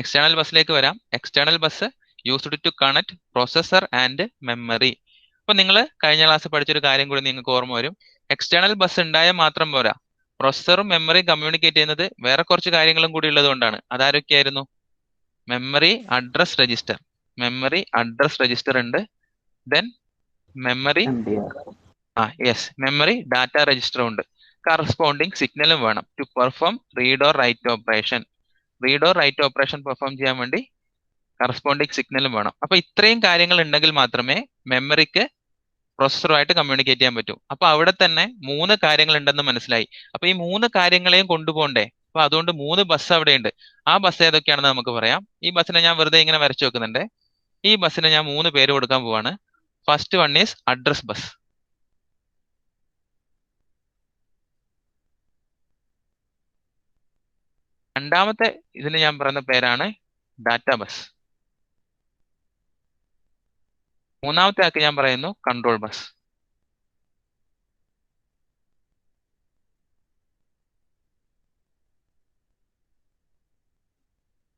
എക്സ്റ്റേണൽ ബസ്സിലേക്ക് വരാം. External bus used to connect processor and memory. അപ്പൊ നിങ്ങൾ കഴിഞ്ഞ ക്ലാസ് പഠിച്ചൊരു കാര്യം കൂടി നിങ്ങൾക്ക് ഓർമ്മ വരും. എക്സ്റ്റേണൽ ബസ് ഉണ്ടായാൽ മാത്രം പോരാ, പ്രൊസസ്സറും മെമ്മറിയും കമ്മ്യൂണിക്കേറ്റ് ചെയ്യുന്നത് വേറെ കുറച്ച് കാര്യങ്ങളും കൂടി ഉള്ളത് കൊണ്ടാണ്. അതാരൊക്കെയായിരുന്നു? Memory address register. Memory address register ഉണ്ട്. Then memory yes, memory data register ഉണ്ട്. കറസ്പോണ്ടിങ് സിഗ്നലും വേണം to perform read or write operation. Read or write operation perform ചെയ്യാൻ വേണ്ടി കറസ്പോണ്ടിങ് സിഗ്നലും വേണം. അപ്പൊ ഇത്രയും കാര്യങ്ങൾ ഉണ്ടെങ്കിൽ മാത്രമേ മെമ്മറിക്ക് പ്രൊസസ്സറുമായിട്ട് കമ്മ്യൂണിക്കേറ്റ് ചെയ്യാൻ പറ്റൂ. അപ്പൊ അവിടെ തന്നെ 3 കാര്യങ്ങൾ ഉണ്ടെന്ന് മനസ്സിലായി. അപ്പൊ ഈ 3 കാര്യങ്ങളെയും കൊണ്ടുപോകണ്ടേ? അപ്പൊ അതുകൊണ്ട് 3 ബസ് അവിടെ ഉണ്ട്. ആ ബസ് ഏതൊക്കെയാണെന്ന് നമുക്ക് പറയാം. ഈ ബസ്സിനെ ഞാൻ വെറുതെ ഇങ്ങനെ വരച്ചു വെക്കുന്നുണ്ട്. ഈ ബസ്സിന് ഞാൻ 3 പേര് കൊടുക്കാൻ പോവാണ്. First one is address bus. രണ്ടാമത്തെ ഇതിന് ഞാൻ പറയുന്ന പേരാണ് ഡാറ്റ ബസ്. മൂന്നാമത്തെ ആൾക്ക് ഞാൻ പറയുന്നു കൺട്രോൾ ബസ്.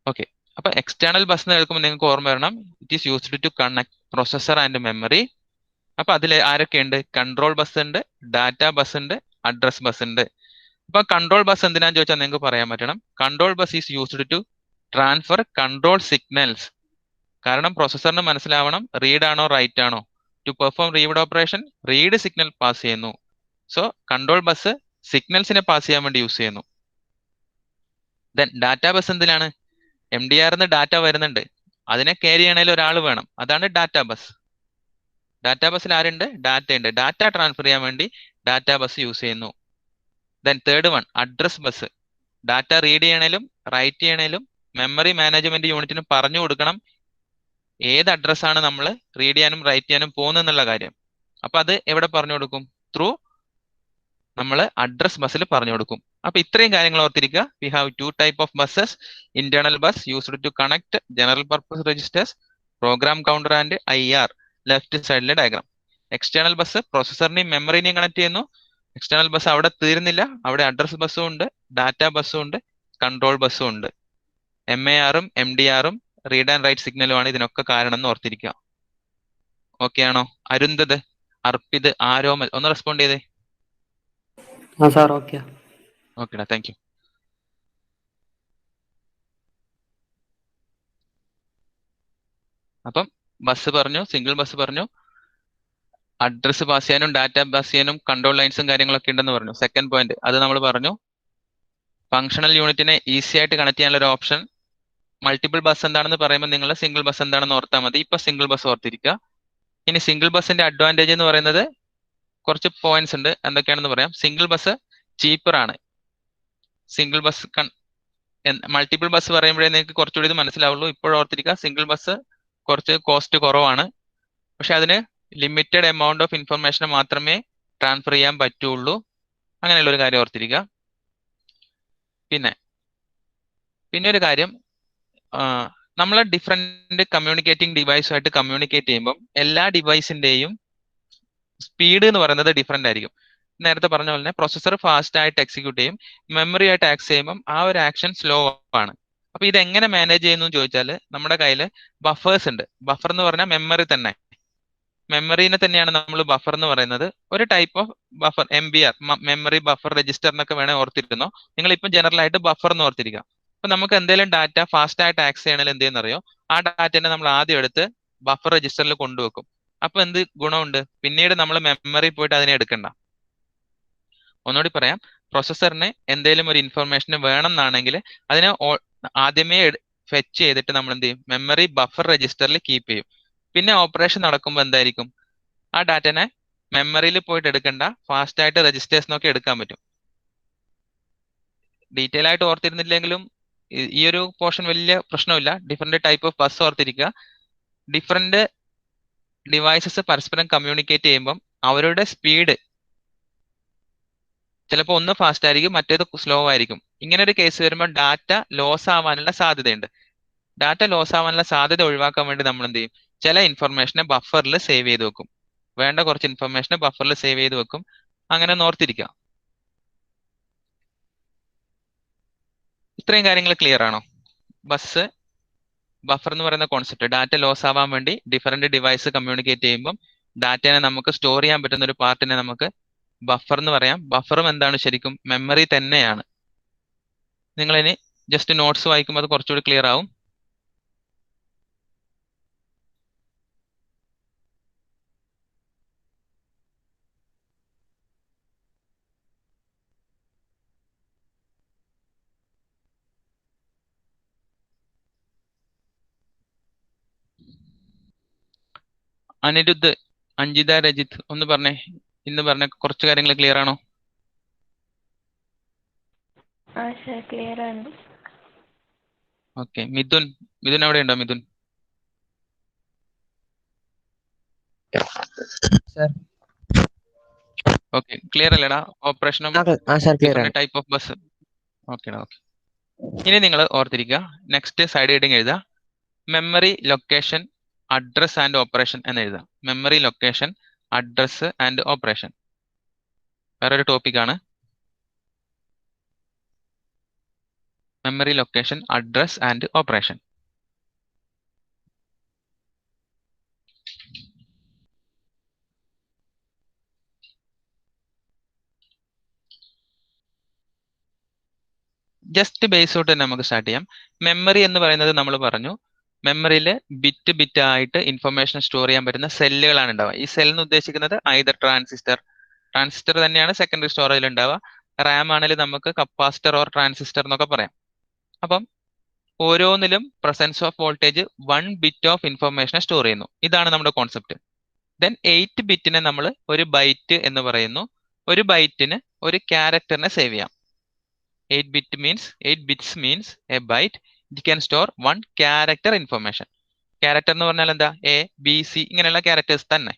ഓക്കെ, അപ്പൊ എക്സ്റ്റേണൽ ബസ് എന്ന് കേൾക്കുമ്പോൾ നിങ്ങൾക്ക് ഓർമ്മ വരണം, it is used to connect processor and memory. അപ്പൊ അതിൽ ആരൊക്കെയുണ്ട്? കൺട്രോൾ ബസ് ഉണ്ട്, ഡാറ്റ ബസ് ഉണ്ട്, അഡ്രസ് ബസ് ഉണ്ട്. അപ്പൊ കൺട്രോൾ ബസ് എന്തിനാന്ന് ചോദിച്ചാൽ നിങ്ങൾക്ക് പറയാൻ പറ്റണം, control bus is used to transfer control signals. കാരണം പ്രൊസസ്സറിന് മനസ്സിലാവണം റീഡ് ആണോ റൈറ്റ് ആണോ. To perform read operation read signal pass ചെയ്യുന്നു. സോ കൺട്രോൾ ബസ് സിഗ്നൽസിനെ പാസ് ചെയ്യാൻ വേണ്ടി യൂസ് ചെയ്യുന്നു. ദെൻ ഡാറ്റ ബസ് എന്തിനാണ്? MDR ഡാറ്റ വരുന്നുണ്ട്, അതിനെ ക്യാരി ചെയ്യണേൽ ഒരാൾ വേണം. അതാണ് ഡാറ്റ ബസ്. ഡാറ്റ ബസ്സിൽ ആരുണ്ട്? ഡാറ്റ ഉണ്ട്. ഡാറ്റ ട്രാൻസ്ഫർ ചെയ്യാൻ വേണ്ടി ഡാറ്റ ബസ് യൂസ് ചെയ്യുന്നു. Then third one address bus. Data read ചെയ്യണേലും റൈറ്റ് ചെയ്യണേലും മെമ്മറി മാനേജ്മെന്റ് യൂണിറ്റിന് പറഞ്ഞു കൊടുക്കണം ഏത് അഡ്രസ്സാണ് നമ്മൾ റീഡ് ചെയ്യാനും റൈറ്റ് ചെയ്യാനും പോകുന്നെന്നുള്ള കാര്യം. അപ്പൊ അത് എവിടെ പറഞ്ഞു കൊടുക്കും? ത്രൂ നമ്മൾ അഡ്രസ് ബസ്സിൽ പറഞ്ഞു കൊടുക്കും. അപ്പൊ ഇത്രയും കാര്യങ്ങൾ ഓർത്തിരിക്കുക. We have 2 type of buses. Internal bus used to connect general purpose registers, program counter and IR. Left സൈഡിലെ ഡയഗ്രാം. എക്സ്റ്റേണൽ ബസ് പ്രൊസസ്സറിനെയും മെമ്മറിനെയും കണക്ട് ചെയ്യുന്നു. എക്സ്റ്റേണൽ ബസ് അവിടെ തീരുന്നില്ല, അവിടെ അഡ്രസ് ബസ്സും ഉണ്ട്, ഡാറ്റ ബസ്സും ഉണ്ട്, കൺട്രോൾ ബസ്സും ഉണ്ട്. MAR-ഉം MDR-ഉം റീഡ് ആൻഡ് റൈറ്റ് സിഗ്നലുമാണ് ഇതിനൊക്കെ കാരണം എന്ന് ഓർത്തിരിക്കുക. ഓക്കെ ആണോ? അരുന്ധത്, അർപ്പിത്, ആരോമൽ ഒന്ന് റെസ്പോണ്ട് ചെയ്തേ. Sir okay. ഓക്കെടാ, താങ്ക് യു. അപ്പം ബസ് പറഞ്ഞു, സിംഗിൾ ബസ് പറഞ്ഞു, അഡ്രസ് പാസ് ചെയ്യാനും ഡാറ്റ പാസ് ചെയ്യാനും കൺട്രോൾ ലൈൻസും കാര്യങ്ങളൊക്കെ ഉണ്ടെന്ന് പറഞ്ഞു. സെക്കൻഡ് പോയിന്റ് അത് നമ്മൾ പറഞ്ഞു, ഫങ്ഷണൽ യൂണിറ്റിനെ ഈസി ആയിട്ട് കണക്ട് ചെയ്യാനുള്ള ഒരു ഓപ്ഷൻ. മൾട്ടിപ്പിൾ ബസ് എന്താണെന്ന് പറയുമ്പോൾ നിങ്ങൾ സിംഗിൾ ബസ് എന്താണെന്ന് ഓർത്താൽ മതി. ഇപ്പൊ സിംഗിൾ ബസ് ഓർത്തിരിക്കുക. ഇനി സിംഗിൾ ബസിന്റെ അഡ്വാൻറ്റേജ് എന്ന് പറയുന്നത് കുറച്ച് പോയിന്റ്സ് ഉണ്ട്, എന്തൊക്കെയാണെന്ന് പറയാം. സിംഗിൾ ബസ് ചീപ്പർ ആണ്. സിംഗിൾ ബസ് മൾട്ടിപ്പിൾ ബസ് പറയുമ്പോഴേ നിങ്ങൾക്ക് കുറച്ചുകൂടി ഇത് മനസ്സിലാവുള്ളൂ. ഇപ്പോഴും ഓർത്തിരിക്കുക, സിംഗിൾ ബസ് കുറച്ച് കോസ്റ്റ് കുറവാണ്, പക്ഷെ അതിന് ലിമിറ്റഡ് എമൗണ്ട് ഓഫ് ഇൻഫർമേഷൻ മാത്രമേ ട്രാൻസ്ഫർ ചെയ്യാൻ പറ്റുള്ളൂ. അങ്ങനെയുള്ള ഒരു കാര്യം ഓർത്തിരിക്കുക. പിന്നെ ഒരു കാര്യം, നമ്മൾ ഡിഫറെന്റ് കമ്മ്യൂണിക്കേറ്റിംഗ് ഡിവൈസുമായിട്ട് കമ്മ്യൂണിക്കേറ്റ് ചെയ്യുമ്പോൾ എല്ലാ ഡിവൈസിന്റെയും സ്പീഡ് എന്ന് പറയുന്നത് ഡിഫറെന്റ് ആയിരിക്കും. നേരത്തെ പറഞ്ഞ പോലെ തന്നെ പ്രൊസസ്സർ ഫാസ്റ്റ് ആയിട്ട് എക്സിക്യൂട്ട് ചെയ്യും, മെമ്മറി ആയിട്ട് ആക്സ് ചെയ്യുമ്പോൾ ആ ഒരു ആക്ഷൻ സ്ലോ ആണ്. അപ്പൊ ഇത് എങ്ങനെ മാനേജ് ചെയ്യുന്നു ചോദിച്ചാൽ നമ്മുടെ കയ്യിൽ ബഫേഴ്സ് ഉണ്ട്. ബഫർ എന്ന് പറഞ്ഞാൽ മെമ്മറി തന്നെ, മെമ്മറിനെ തന്നെയാണ് നമ്മൾ ബഫർ എന്ന് പറയുന്നത്. ഒരു type of buffer, MBR memory buffer register എന്നൊക്കെ വേണേൽ ഓർത്തിരിക്കുന്നു. നിങ്ങൾ ഇപ്പം ജനറൽ ആയിട്ട് ബഫർ എന്ന് ഓർത്തിരിക്കുക. അപ്പൊ നമുക്ക് എന്തെങ്കിലും ഡാറ്റ ഫാസ്റ്റ് ആയിട്ട് ആക്സ് ചെയ്യണമെങ്കിൽ എന്ത് ചെയ്യുന്നറിയോ, ആ ഡാറ്റനെ നമ്മൾ ആദ്യം എടുത്ത് ബഫർ രജിസ്റ്ററിൽ കൊണ്ടുവെക്കും. അപ്പൊ എന്ത് ഗുണമുണ്ട്? പിന്നീട് നമ്മൾ മെമ്മറി പോയിട്ട് അതിനെ എടുക്കണ്ട. ഒന്നുകൂടി പറയാം, പ്രൊസസ്സറിന് എന്തെങ്കിലും ഒരു ഇൻഫർമേഷൻ വേണമെന്നാണെങ്കിൽ അതിനെ ആദ്യമേ ഫെച്ച് ചെയ്തിട്ട് നമ്മൾ എന്ത് ചെയ്യും, മെമ്മറി ബഫർ രജിസ്റ്ററിൽ കീപ്പ് ചെയ്യും. പിന്നെ ഓപ്പറേഷൻ നടക്കുമ്പോൾ എന്തായിരിക്കും, ആ ഡാറ്റനെ മെമ്മറിയിൽ പോയിട്ട് എടുക്കണ്ട, ഫാസ്റ്റ് ആയിട്ട് രജിസ്റ്റേഴ്സ് നോക്കി എടുക്കാൻ പറ്റും. ഡീറ്റെയിൽ ആയിട്ട് ഓർത്തിരുന്നില്ലെങ്കിലും ഈ ഒരു പോർഷൻ വലിയ പ്രശ്നമില്ല. ഡിഫറെന്റ് ടൈപ്പ് ഓഫ് ബസ് ഓർത്തിരിക്കുക. ഡിഫറെന്റ് ഡിവൈസസ് പരസ്പരം കമ്മ്യൂണിക്കേറ്റ് ചെയ്യുമ്പം അവരുടെ സ്പീഡ് ചിലപ്പോൾ ഒന്ന് ഫാസ്റ്റ് ആയിരിക്കും, മറ്റേത് സ്ലോ ആയിരിക്കും. ഇങ്ങനെ ഒരു കേസ് വരുമ്പോൾ ഡാറ്റ ലോസ് ആവാനുള്ള സാധ്യതയുണ്ട്. ഡാറ്റ ലോസ് ആവാനുള്ള സാധ്യത ഒഴിവാക്കാൻ വേണ്ടി നമ്മൾ എന്ത് ചെയ്യും? ചില ഇൻഫർമേഷനെ ബഫറിൽ സേവ് ചെയ്ത് വെക്കും. വേണ്ട കുറച്ച് ഇൻഫർമേഷനെ ബഫറിൽ സേവ് ചെയ്ത് വെക്കും. അങ്ങനെ ഓർത്തിരിക്കുക. ഇത്രയും കാര്യങ്ങൾ ക്ലിയർ ആണോ? ബഫർ എന്ന് പറയുന്ന കോൺസെപ്റ്റ്, ഡാറ്റ ലോസ് ആവാൻ വേണ്ടി ഡിഫറെന്റ് ഡിവൈസ് കമ്മ്യൂണിക്കേറ്റ് ചെയ്യുമ്പോൾ ഡാറ്റനെ നമുക്ക് സ്റ്റോർ ചെയ്യാൻ പറ്റുന്ന ഒരു പാർട്ടിനെ നമുക്ക് ബഫർ എന്ന് പറയാം. ബഫറും എന്താണ് ശരിക്കും? മെമ്മറി തന്നെയാണ്. നിങ്ങളിനി ജസ്റ്റ് നോട്ട്സ് വായിക്കുമ്പോൾ അത് കുറച്ചുകൂടി ക്ലിയർ ആവും. അനിരുദ്ധ്, അഞ്ജിത, രജിത്ത് ഒന്ന് പറഞ്ഞേ, ഇന്ന് പറഞ്ഞ കുറച്ച് കാര്യങ്ങൾ ക്ലിയർ ആണോ? ക്ലിയർ ആണ്. ഓക്കെ. മിഥുൻ എവിടെ ഉണ്ടോ? മിഥുൻ ഓക്കെ, ക്ലിയർ അല്ലേടാ? ഓപ്പറേഷനും different type of bus. Okay. ഇനി നിങ്ങൾ ഓർത്തിരിക്കുക, നെക്സ്റ്റ് സൈഡ് ഹെഡിങ് എഴുതുക, memory location address and operation എന്ന് എഴുതാം. Memory location address and operation വേറൊരു ടോപ്പിക്കാണ്. Memory location address and operation. Just base തൊട്ട് തന്നെ നമുക്ക് സ്റ്റാർട്ട് ചെയ്യാം. മെമ്മറി എന്ന് പറയുന്നത് നമ്മൾ പറഞ്ഞു, മെമ്മറിയിൽ ബിറ്റ് ആയിട്ട് ഇൻഫർമേഷൻ സ്റ്റോർ ചെയ്യാൻ പറ്റുന്ന സെല്ലുകളാണ് ഉണ്ടാവുക. ഈ സെൽ എന്ന് ഉദ്ദേശിക്കുന്നത് ഐദർ ട്രാൻസിസ്റ്റർ തന്നെയാണ് സെക്കൻഡറി സ്റ്റോറേജിൽ ഉണ്ടാവുക. റാം ആണെങ്കിൽ നമുക്ക് കപ്പാസിറ്റർ ഓർ ട്രാൻസിസ്റ്റർ എന്നൊക്കെ പറയാം. അപ്പം ഓരോന്നിലും presence of voltage 1 bit of ഇൻഫർമേഷനെ സ്റ്റോർ ചെയ്യുന്നു. ഇതാണ് നമ്മുടെ കോൺസെപ്റ്റ്. ദെൻ 8 ബിറ്റിനെ നമ്മൾ ഒരു ബൈറ്റ് എന്ന് പറയുന്നു. ഒരു ബൈറ്റിന് ഒരു ക്യാരക്ടറിനെ സേവ് ചെയ്യാം. 8 bits means a byte. It can store 1 character information. Character എന്ന് പറഞ്ഞാൽ എന്താ? A, B, C ഇങ്ങനെയുള്ള ക്യാരക്ടേഴ്സ് തന്നെ.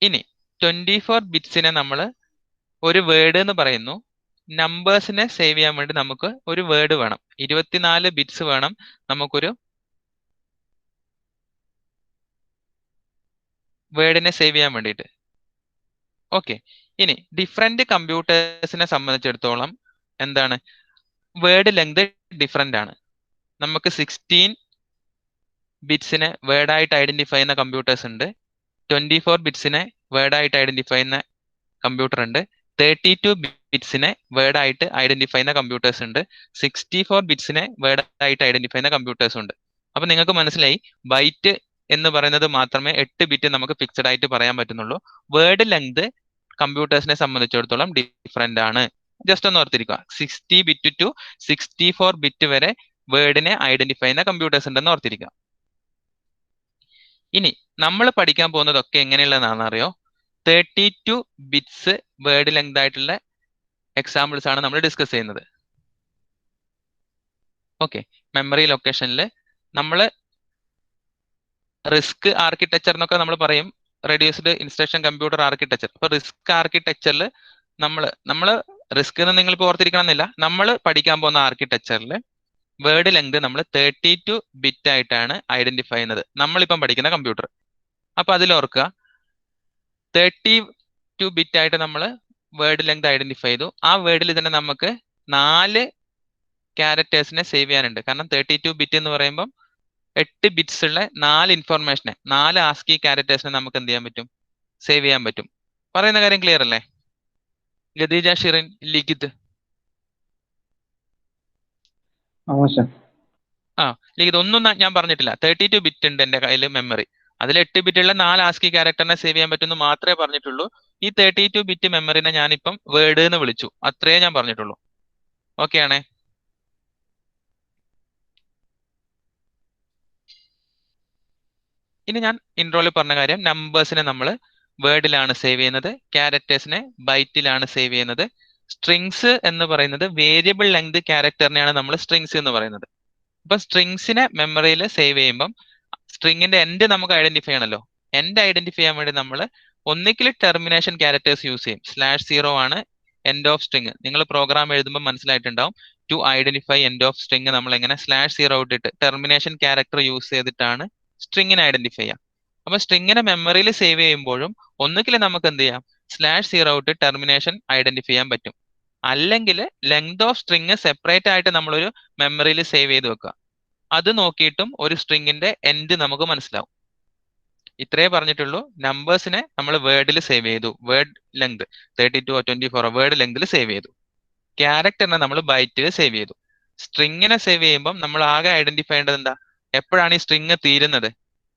ഇനി 24 ബിറ്റ്സിനെ നമ്മൾ ഒരു വേർഡ് എന്ന് പറയുന്നു. നമ്പേഴ്സിനെ സേവ് ചെയ്യാൻ വേണ്ടി നമുക്ക് ഒരു വേർഡ് വേണം. 24 ബിറ്റ്സ് വേണം നമുക്കൊരു വേർഡിനെ സേവ് ചെയ്യാൻ വേണ്ടിയിട്ട്. ഓക്കെ. ഇനി ഡിഫറെന്റ് കമ്പ്യൂട്ടേഴ്സിനെ സംബന്ധിച്ചിടത്തോളം എന്താണ്? വേർഡ് ലെങ്ത് ഡിഫറെന്റ് ആണ്. നമുക്ക് 16 ബിറ്റ്സിനെ വേർഡായിട്ട് ഐഡന്റിഫൈ ചെയ്യുന്ന കമ്പ്യൂട്ടേഴ്സ് ഉണ്ട്. 24 ബിറ്റ്സിനെ വേർഡായിട്ട് ഐഡന്റിഫൈ ചെയ്യുന്ന കമ്പ്യൂട്ടർ ഉണ്ട്. 32 ബിറ്റ്സിനെ വേർഡായിട്ട് ഐഡന്റിഫൈ ചെയ്യുന്ന കമ്പ്യൂട്ടേഴ്സ് ഉണ്ട്. 64 ബിറ്റ്സിനെ വേർഡായിട്ട് ഐഡന്റിഫൈ ചെയ്യുന്ന കമ്പ്യൂട്ടേഴ്സ് ഉണ്ട്. അപ്പൊ നിങ്ങൾക്ക് മനസ്സിലായി, ബൈറ്റ് എന്ന് പറയുന്നത് മാത്രമേ 8 ബിറ്റ് നമുക്ക് ഫിക്സഡ് ആയിട്ട് പറയാൻ പറ്റുന്നുള്ളൂ. വേർഡ് ലെങ്ത് കമ്പ്യൂട്ടേഴ്സിനെ സംബന്ധിച്ചിടത്തോളം ഡിഫറെന്റ് ആണ്. ജസ്റ്റ് ഒന്ന് ഓർത്തിരിക്കുക, 60 ബിറ്റ് ടു 64 ബിറ്റ് വരെ വേർഡിനെ ഐഡന്റിഫൈ ചെയ്യുന്ന കമ്പ്യൂട്ടേഴ്സ് ഉണ്ടെന്ന് ഓർത്തിരിക്കുക. ഇനി നമ്മൾ പഠിക്കാൻ പോകുന്നതൊക്കെ എങ്ങനെയുള്ളതാണെന്ന് അറിയോ? 32 ബിറ്റ്സ് വേർഡ് ലെങ്ത് ആയിട്ടുള്ള എക്സാമ്പിൾസ് ആണ് നമ്മൾ ഡിസ്കസ് ചെയ്യുന്നത്. ഓക്കെ. മെമ്മറി ലൊക്കേഷനിൽ നമ്മൾ റിസ്ക് ആർക്കിടെക്ചർ എന്നൊക്കെ നമ്മൾ പറയും, റെഡ്യൂസ്ഡ് ഇൻസ്ട്രക്ഷൻ കമ്പ്യൂട്ടർ ആർക്കിടെക്ചർ. അപ്പൊ റിസ്ക് ആർക്കിടെക്ചറിൽ നമ്മൾ റിസ്ക് എന്ന് നിങ്ങൾ ഇപ്പോൾ ഓർത്തിരിക്കണം എന്നില്ല. നമ്മൾ പഠിക്കാൻ പോകുന്ന ആർക്കിടെക്ചറിൽ വേർഡ് ലെങ്ത് നമ്മൾ 32 ബിറ്റ് ആയിട്ടാണ് ഐഡന്റിഫൈ ചെയ്യുന്നത്, നമ്മളിപ്പം പഠിക്കുന്ന കമ്പ്യൂട്ടർ. അപ്പൊ അതിൽ ഓർക്കുക, 32 ബിറ്റ് ആയിട്ട് നമ്മൾ വേർഡ് ലെങ്ത് ഐഡന്റിഫൈ ചെയ്തു. ആ വേർഡിൽ തന്നെ നമുക്ക് 4 ക്യാരക്ടേഴ്സിനെ സേവ് ചെയ്യാനുണ്ട്. കാരണം 32 ബിറ്റ് എന്ന് പറയുമ്പോൾ 8 ബിറ്റ്സ് ഉള്ള 4 ഇൻഫർമേഷനെ, 4 ആസ്കി ക്യാരക്ടേഴ്സിനെ നമുക്ക് എന്ത് ചെയ്യാൻ പറ്റും? സേവ് ചെയ്യാൻ പറ്റും. പറയുന്ന കാര്യം ക്ലിയർ അല്ലേ? ഗദീജ, ഷിറിൻ, ലിഖിത്. ലിഖിത് ഒന്നും ഞാൻ പറഞ്ഞിട്ടില്ല. 32 ബിറ്റ് ഉണ്ട് എന്റെ കയ്യിൽ മെമ്മറി. അതിൽ 8 ബിറ്റ് ഉള്ള 4 ആസ്കി ക്യാരക്ടറിനെ സേവ് ചെയ്യാൻ പറ്റുമെന്ന് മാത്രമേ പറഞ്ഞിട്ടുള്ളൂ. ഈ 32 ബിറ്റ് മെമ്മറിനെ ഞാനിപ്പം വേർഡ് എന്ന് വിളിച്ചു, അത്രേ ഞാൻ പറഞ്ഞിട്ടുള്ളൂ. ഓക്കെ ആണേ? ഇനി ഞാൻ ഇൻട്രോയിൽ പറഞ്ഞ കാര്യം, നമ്പേഴ്സിനെ നമ്മൾ വേർഡിലാണ് സേവ് ചെയ്യുന്നത്, ക്യാരക്ടേഴ്സിനെ ബൈറ്റിലാണ് സേവ് ചെയ്യുന്നത്. സ്ട്രിങ്സ് എന്ന് പറയുന്നത് വേരിയബിൾ ലെങ്ത് ക്യാരക്ടറിനെയാണ് നമ്മൾ സ്ട്രിങ്സ് എന്ന് പറയുന്നത്. അപ്പൊ സ്ട്രിങ്സിനെ മെമ്മറിയിൽ സേവ് ചെയ്യുമ്പം സ്ട്രിങ്ങിന്റെ എൻഡ് നമുക്ക് ഐഡന്റിഫൈ ചെയ്യണമല്ലോ. എൻഡ് ഐഡന്റിഫൈ ചെയ്യാൻ വേണ്ടി നമ്മൾ ഒന്നിക്കൽ ടെർമിനേഷൻ ക്യാരക്ടേഴ്സ് യൂസ് ചെയ്യും. /0 ആണ് എൻഡ് ഓഫ് സ്ട്രിങ് നിങ്ങൾ പ്രോഗ്രാം എഴുതുമ്പോൾ മനസ്സിലായിട്ടുണ്ടാവും. To identify end of string നമ്മൾ എങ്ങനെ /0 ഇട്ടിട്ട് ടെർമിനേഷൻ ക്യാരക്ടർ യൂസ് ചെയ്തിട്ടാണ് സ്ട്രിങ്ങിനെ ഐഡന്റിഫൈ ചെയ്യുക. അപ്പൊ സ്ട്രിങ്ങിനെ മെമ്മറിയിൽ സേവ് ചെയ്യുമ്പോഴും ഒന്നുകിൽ നമുക്ക് എന്ത് ചെയ്യാം, /0 ഇട്ട് ടെർമിനേഷൻ ഐഡന്റിഫൈ ചെയ്യാൻ പറ്റും. അല്ലെങ്കിൽ ലെങ്ത് ഓഫ് സ്ട്രിങ് സെപ്പറേറ്റ് ആയിട്ട് നമ്മളൊരു മെമ്മറിയിൽ സേവ് ചെയ്ത് വെക്കുക. അത് നോക്കിയിട്ടും ഒരു സ്ട്രിങ്ങിന്റെ എൻഡ് നമുക്ക് മനസ്സിലാവും. ഇത്രേ പറഞ്ഞിട്ടുള്ളൂ. നമ്പേഴ്സിനെ നമ്മൾ വേർഡിൽ സേവ് ചെയ്തു, വേർഡ് ലെങ്ത് 32 or 24 വേർഡ് ലെങ്തിൽ സേവ് ചെയ്തു. ക്യാരക്ടറിനെ നമ്മൾ ബൈറ്റിൽ സേവ് ചെയ്തു. സ്ട്രിങ്ങിനെ സേവ് ചെയ്യുമ്പോൾ നമ്മൾ ആകെ ഐഡന്റിഫൈ ചെയ്യേണ്ടത് എന്താ, എപ്പോഴാണ് ഈ സ്ട്രിങ് തീരുന്നത്?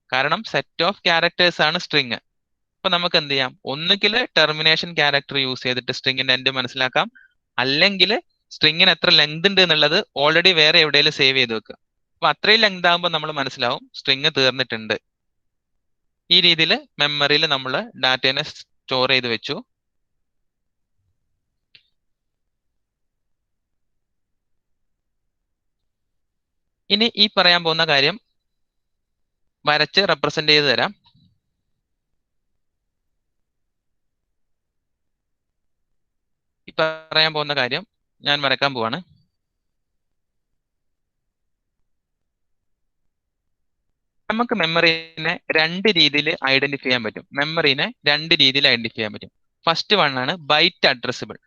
കാരണം സെറ്റ് ഓഫ് ക്യാരക്ടേഴ്സ് ആണ് സ്ട്രിങ്. അപ്പൊ നമുക്ക് എന്ത് ചെയ്യാം, ഒന്നുകിൽ ടെർമിനേഷൻ ക്യാരക്ടർ യൂസ് ചെയ്തിട്ട് സ്ട്രിങ്ങിന്റെ എൻഡ് മനസ്സിലാക്കാം, അല്ലെങ്കിൽ സ്ട്രിങ്ങിന് എത്ര ലെങ്ത് ഉണ്ട് എന്നുള്ളത് ഓൾറെഡി വേറെ എവിടെയെങ്കിലും സേവ് ചെയ്ത് വെക്കുക. അപ്പൊ അത്രയും ലെങ്ത് ആകുമ്പോൾ നമ്മൾ മനസ്സിലാവും സ്ട്രിങ് തീർന്നിട്ടുണ്ട്. ഈ രീതിയിൽ മെമ്മറിയിൽ നമ്മൾ ഡാറ്റേനെ സ്റ്റോർ ചെയ്ത് വെച്ചു. ഇനി ഈ പറയാൻ പോകുന്ന കാര്യം വരച്ച് റെപ്രസെന്റ് ചെയ്ത് തരാം. ഈ പറയാൻ പോകുന്ന കാര്യം ഞാൻ വരക്കാൻ പോവാണ്. നമുക്ക് മെമ്മറിനെ രണ്ട് രീതിയിൽ ഐഡന്റിഫൈ ചെയ്യാൻ പറ്റും. മെമ്മറിനെ രണ്ട് രീതിയിൽ ഐഡന്റിഫൈ ചെയ്യാൻ പറ്റും. ഫസ്റ്റ് വൺ ആണ് ബൈറ്റ് അഡ്രസ്സിബിൾ.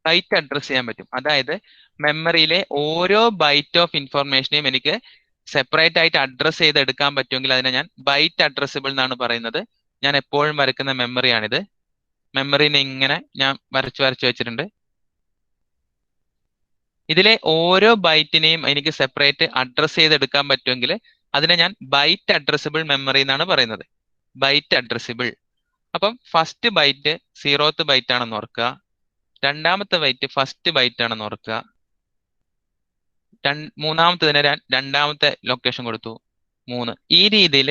ബൈറ്റ് അഡ്രസ് ചെയ്യാൻ പറ്റും. അതായത് മെമ്മറിയിലെ ഓരോ ബൈറ്റ് ഓഫ് ഇൻഫർമേഷനെയും എനിക്ക് സെപ്പറേറ്റ് ആയിട്ട് അഡ്രസ് ചെയ്ത് എടുക്കാൻ പറ്റുമെങ്കിൽ അതിനെ ഞാൻ ബൈറ്റ് അഡ്രസ്സിബിൾ എന്നാണ് പറയുന്നത്. ഞാൻ എപ്പോഴും വരയ്ക്കുന്ന മെമ്മറിയാണിത്. മെമ്മറിനെ ഇങ്ങനെ ഞാൻ വരച്ചു വെച്ചിട്ടുണ്ട്. ഇതിലെ ഓരോ ബൈറ്റിനെയും എനിക്ക് സെപ്പറേറ്റ് അഡ്രസ് ചെയ്തെടുക്കാൻ പറ്റുമെങ്കിൽ അതിനെ ഞാൻ ബൈറ്റ് അഡ്രസ്സിബിൾ മെമ്മറി എന്നാണ് പറയുന്നത്. ബൈറ്റ് അഡ്രസ്സിബിൾ. അപ്പം ഫസ്റ്റ് ബൈറ്റ് 0th ബൈറ്റ് ആണെന്ന് ഓർക്കുക, രണ്ടാമത്തെ ബൈറ്റ് ഫസ്റ്റ് ബൈറ്റ് ആണെന്ന് ഓർക്കുക, മൂന്നാമത്തതിന് രണ്ടാമത്തെ ലൊക്കേഷൻ കൊടുത്തു 3. ഈ രീതിയിൽ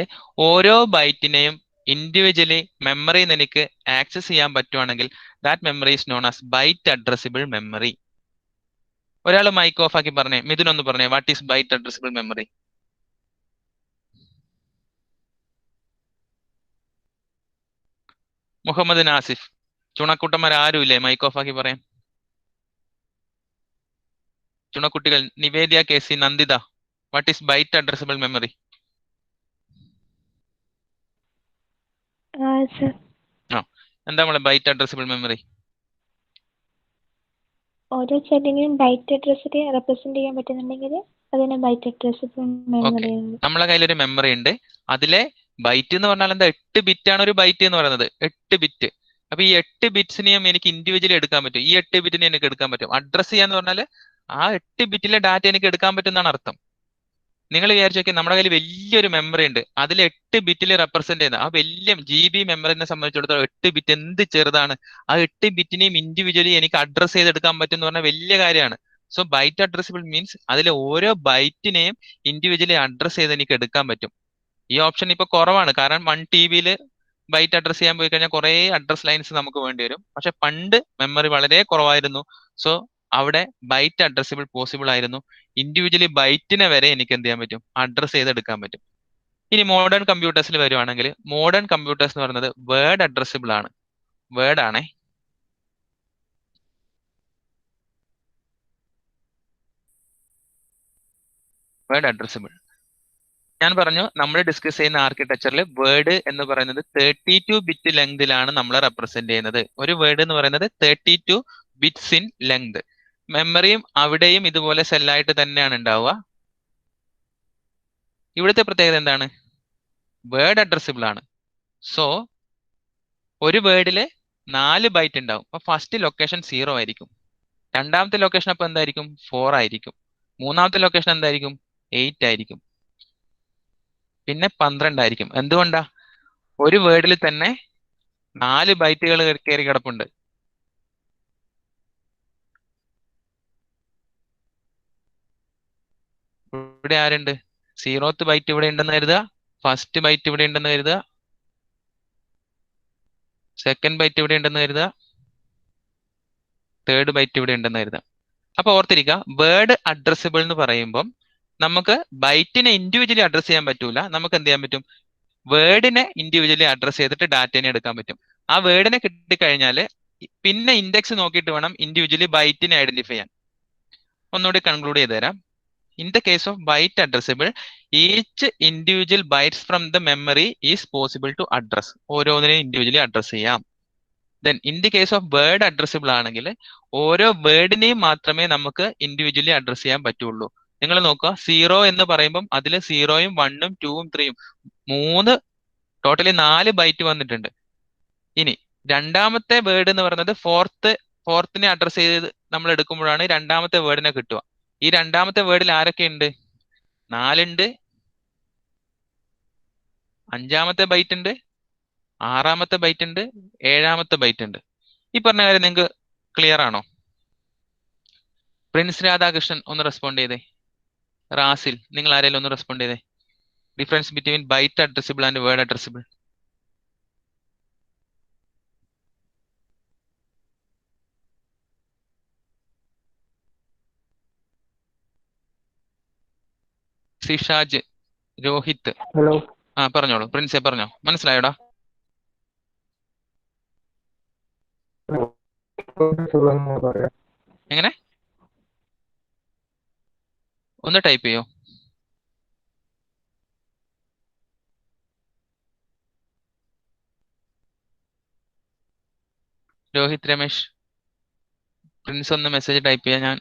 ഓരോ ബൈറ്റിനെയും ഇൻഡിവിജ്വലി മെമ്മറിയിൽ നിന്ന് എനിക്ക് ആക്സസ് ചെയ്യാൻ പറ്റുവാണെങ്കിൽ that memory is known as byte addressable memory. ഒരാൾ മൈക്ക് ഓഫ് ആക്കി പറഞ്ഞേ, മിഥുൻ ഒന്ന് പറഞ്ഞേ, what is byte addressable memory? Muhammad Nasif, ചുണക്കുട്ടന്മാർ ആരും ഇല്ലേ? മൈക്ക് ഓഫ് ആക്കി പറയാം. ചുണക്കുട്ടികൾ Nivedya, KC, Nanditha, what is byte addressable memory? എന്താ നമ്മളെ ബൈറ്റ് അഡ്രസ്സിബിൾ മെമ്മറി? ഓരോ സെല്ലിനെയും ബൈറ്റ് അഡ്രസ്സിൽ റെപ്രസെന്റ് ചെയ്യാൻ പറ്റുന്നുണ്ടെങ്കിൽ അതിനെ ബൈറ്റ് അഡ്രസ്സിബിൾ മെമ്മറി. നമ്മളെ കയ്യിലൊരു മെമ്മറി ഉണ്ട്. അതിലെ ബൈറ്റ് എന്ന് പറഞ്ഞാൽ എന്താ, 8 ബിറ്റ് ആണ് ഒരു ബൈറ്റ് എന്ന് പറയുന്നത്. 8 ബിറ്റ്. അപ്പൊ ഈ 8 ബിറ്റ്സിനെയും എനിക്ക് ഇൻഡിവിജ്വലി എടുക്കാൻ പറ്റും. ഈ 8 ബിറ്റിനെ എനിക്ക് എടുക്കാൻ പറ്റും. അഡ്രസ് ചെയ്യാന്ന് പറഞ്ഞാൽ ആ 8 ബിറ്റിലെ ഡാറ്റ എനിക്ക് എടുക്കാൻ പറ്റും എന്നാണ് അർത്ഥം. നിങ്ങൾ വിചാരിച്ചു നോക്കി, നമ്മുടെ കയ്യിൽ വലിയൊരു മെമ്മറി ഉണ്ട്, അതിൽ 8 ബിറ്റിൽ റെപ്രസെന്റ് ചെയ്യുന്ന ആ വലിയ GB മെമ്മറിനെ സംബന്ധിച്ചിടത്തോളം 8 ബിറ്റ് എന്ത് ചെറുതാണ്. ആ 8 ബിറ്റിനെയും ഇൻഡിവിജ്വലി എനിക്ക് അഡ്രസ് ചെയ്തെടുക്കാൻ പറ്റും എന്ന് പറഞ്ഞാൽ വലിയ കാര്യമാണ്. സോ ബൈറ്റ് അഡ്രസ്സിബിൾ മീൻസ് അതിലെ ഓരോ ബൈറ്റിനെയും ഇൻഡിവിജ്വലി അഡ്രസ് ചെയ്ത് എനിക്ക് എടുക്കാൻ പറ്റും. ഈ ഓപ്ഷൻ ഇപ്പൊ കുറവാണ്, കാരണം 1 TB ബൈറ്റ് അഡ്രസ് ചെയ്യാൻ പോയി കഴിഞ്ഞാൽ കുറെ അഡ്രസ് ലൈൻസ് നമുക്ക് വേണ്ടി വരും. പക്ഷെ പണ്ട് മെമ്മറി വളരെ കുറവായിരുന്നു. സോ അവിടെ ബൈറ്റ് അഡ്രസ്സിബിൾ പോസിബിൾ ആയിരുന്നു. ഇൻഡിവിജ്വലി ബൈറ്റിനെ വരെ എനിക്ക് എന്ത് ചെയ്യാൻ പറ്റും, അഡ്രസ് ചെയ്തെടുക്കാൻ പറ്റും. ഇനി മോഡേൺ കമ്പ്യൂട്ടേഴ്സിൽ വരുവാണെങ്കിൽ, മോഡേൺ കമ്പ്യൂട്ടേഴ്സ് എന്ന് പറയുന്നത് വേർഡ് അഡ്രസ്സിബിൾ ആണ്. വേർഡ് ആണേ. വേർഡ് അഡ്രസ്സിബിൾ ഞാൻ പറഞ്ഞു, നമ്മൾ ഡിസ്കസ് ചെയ്യുന്ന ആർക്കിടെക്ചറിൽ വേർഡ് എന്ന് പറയുന്നത് 32 ബിറ്റ് ലെങ്തിലാണ് നമ്മൾ റെപ്രസെന്റ് ചെയ്യുന്നത്. ഒരു വേർഡ് എന്ന് പറയുന്നത് 32 ബിറ്റ്സ് ഇൻ ലെങ്ത്. മെമ്മറിയും അവിടെയും ഇതുപോലെ സെല്ലായിട്ട് തന്നെയാണ് ഉണ്ടാവുക. ഇവിടുത്തെ പ്രത്യേകത എന്താണ്? വേർഡ് അഡ്രസ്സിബിൾ ആണ്. സോ ഒരു വേർഡില് 4 ബൈറ്റ് ഉണ്ടാവും. അപ്പൊ ഫസ്റ്റ് ലൊക്കേഷൻ 0 ആയിരിക്കും, രണ്ടാമത്തെ ലൊക്കേഷൻ അപ്പൊ എന്തായിരിക്കും 4 ആയിരിക്കും, മൂന്നാമത്തെ ലൊക്കേഷൻ എന്തായിരിക്കും 8 ആയിരിക്കും, പിന്നെ 12 ആയിരിക്കും. എന്തുകൊണ്ടാ? ഒരു വേർഡിൽ തന്നെ 4 ബൈറ്റുകൾ കയറി കിടപ്പുണ്ട്. ഇവിടെ ആരുണ്ട്? 0th ബൈറ്റ് ഇവിടെ ഉണ്ടെന്ന് കരുതുക, ഫസ്റ്റ് ബൈറ്റ് ഇവിടെ ഉണ്ടെന്ന് കരുതുക, സെക്കൻഡ് ബൈറ്റ് ഇവിടെ ഉണ്ടെന്ന് കരുതുക, തേർഡ് ബൈറ്റ് ഇവിടെ ഉണ്ടെന്ന് കരുതുക. അപ്പൊ ഓർത്തിരിക്കുക, വേർഡ് അഡ്രസ്സിബിൾ എന്ന് പറയുമ്പം നമുക്ക് ബൈറ്റിനെ ഇൻഡിവിജ്വലി അഡ്രസ് ചെയ്യാൻ പറ്റൂല. നമുക്ക് എന്ത് ചെയ്യാൻ പറ്റും? വേർഡിനെ ഇൻഡിവിജ്വലി അഡ്രസ് ചെയ്തിട്ട് ഡാറ്റേനെ എടുക്കാൻ പറ്റും. ആ വേർഡിനെ കിട്ടിക്കഴിഞ്ഞാൽ പിന്നെ ഇൻഡെക്സ് നോക്കിയിട്ട് വേണം ഇൻഡിവിജ്വലി ബൈറ്റിനെ ഐഡന്റിഫൈ ചെയ്യാൻ. ഒന്നുകൂടി കൺക്ലൂഡ് ചെയ്ത് തരാം. In the case of byte addressable, each individual bytes from the memory is possible to address. ഓരോന്നിനെ ഇൻഡിവിജ്വലി അഡ്രസ് ചെയ്യാം. Then in the case of word addressable ആണെങ്കിൽ ഓരോ വേർഡിനെയും മാത്രമേ നമുക്ക് ഇൻഡിവിജ്വലി അഡ്രസ് ചെയ്യാൻ പറ്റുള്ളൂ. നിങ്ങൾ നോക്കുക, 0 എന്ന് പറയുമ്പം അതിൽ 0യും 1ഉം 2ഉം 3ഉം 3 ടോട്ടലി 4 ബൈറ്റ് വന്നിട്ടുണ്ട്. ഇനി രണ്ടാമത്തെ വേർഡ് എന്ന് പറയുന്നത് ഫോർത്തിനെ അഡ്രസ് ചെയ്ത് നമ്മൾ എടുക്കുമ്പോഴാണ് രണ്ടാമത്തെ വേർഡിനെ കിട്ടുക. ഈ രണ്ടാമത്തെ വേർഡിൽ ആരൊക്കെ ഉണ്ട്? 4 ഉണ്ട്, 5ാമത്തെ ബൈറ്റ് ഉണ്ട്, 6ാമത്തെ ബൈറ്റ് ഉണ്ട്, 7ാമത്തെ ബൈറ്റ് ഉണ്ട്. ഈ പറഞ്ഞ കാര്യം നിങ്ങൾക്ക് ക്ലിയർ ആണോ? പ്രിൻസ് രാധാകൃഷ്ണൻ ഒന്ന് റെസ്പോണ്ട് ചെയ്തേ. റാസിൽ, നിങ്ങൾ ആരെങ്കിലും ഒന്ന് റെസ്പോണ്ട് ചെയ്തേ. Difference between byte addressable and word addressable. Sishaj, Rohit. Hello. പറഞ്ഞോളൂ പ്രിൻസെ, പറഞ്ഞോ. മനസ്സിലായോടാ? എങ്ങനെ? ഒന്ന് ടൈപ്പ് ചെയ്യോ? രോഹിത്, രമേശ്, പ്രിൻസ് ഒന്ന് മെസ്സേജ് ടൈപ്പ് ചെയ്യാൻ. ഞാൻ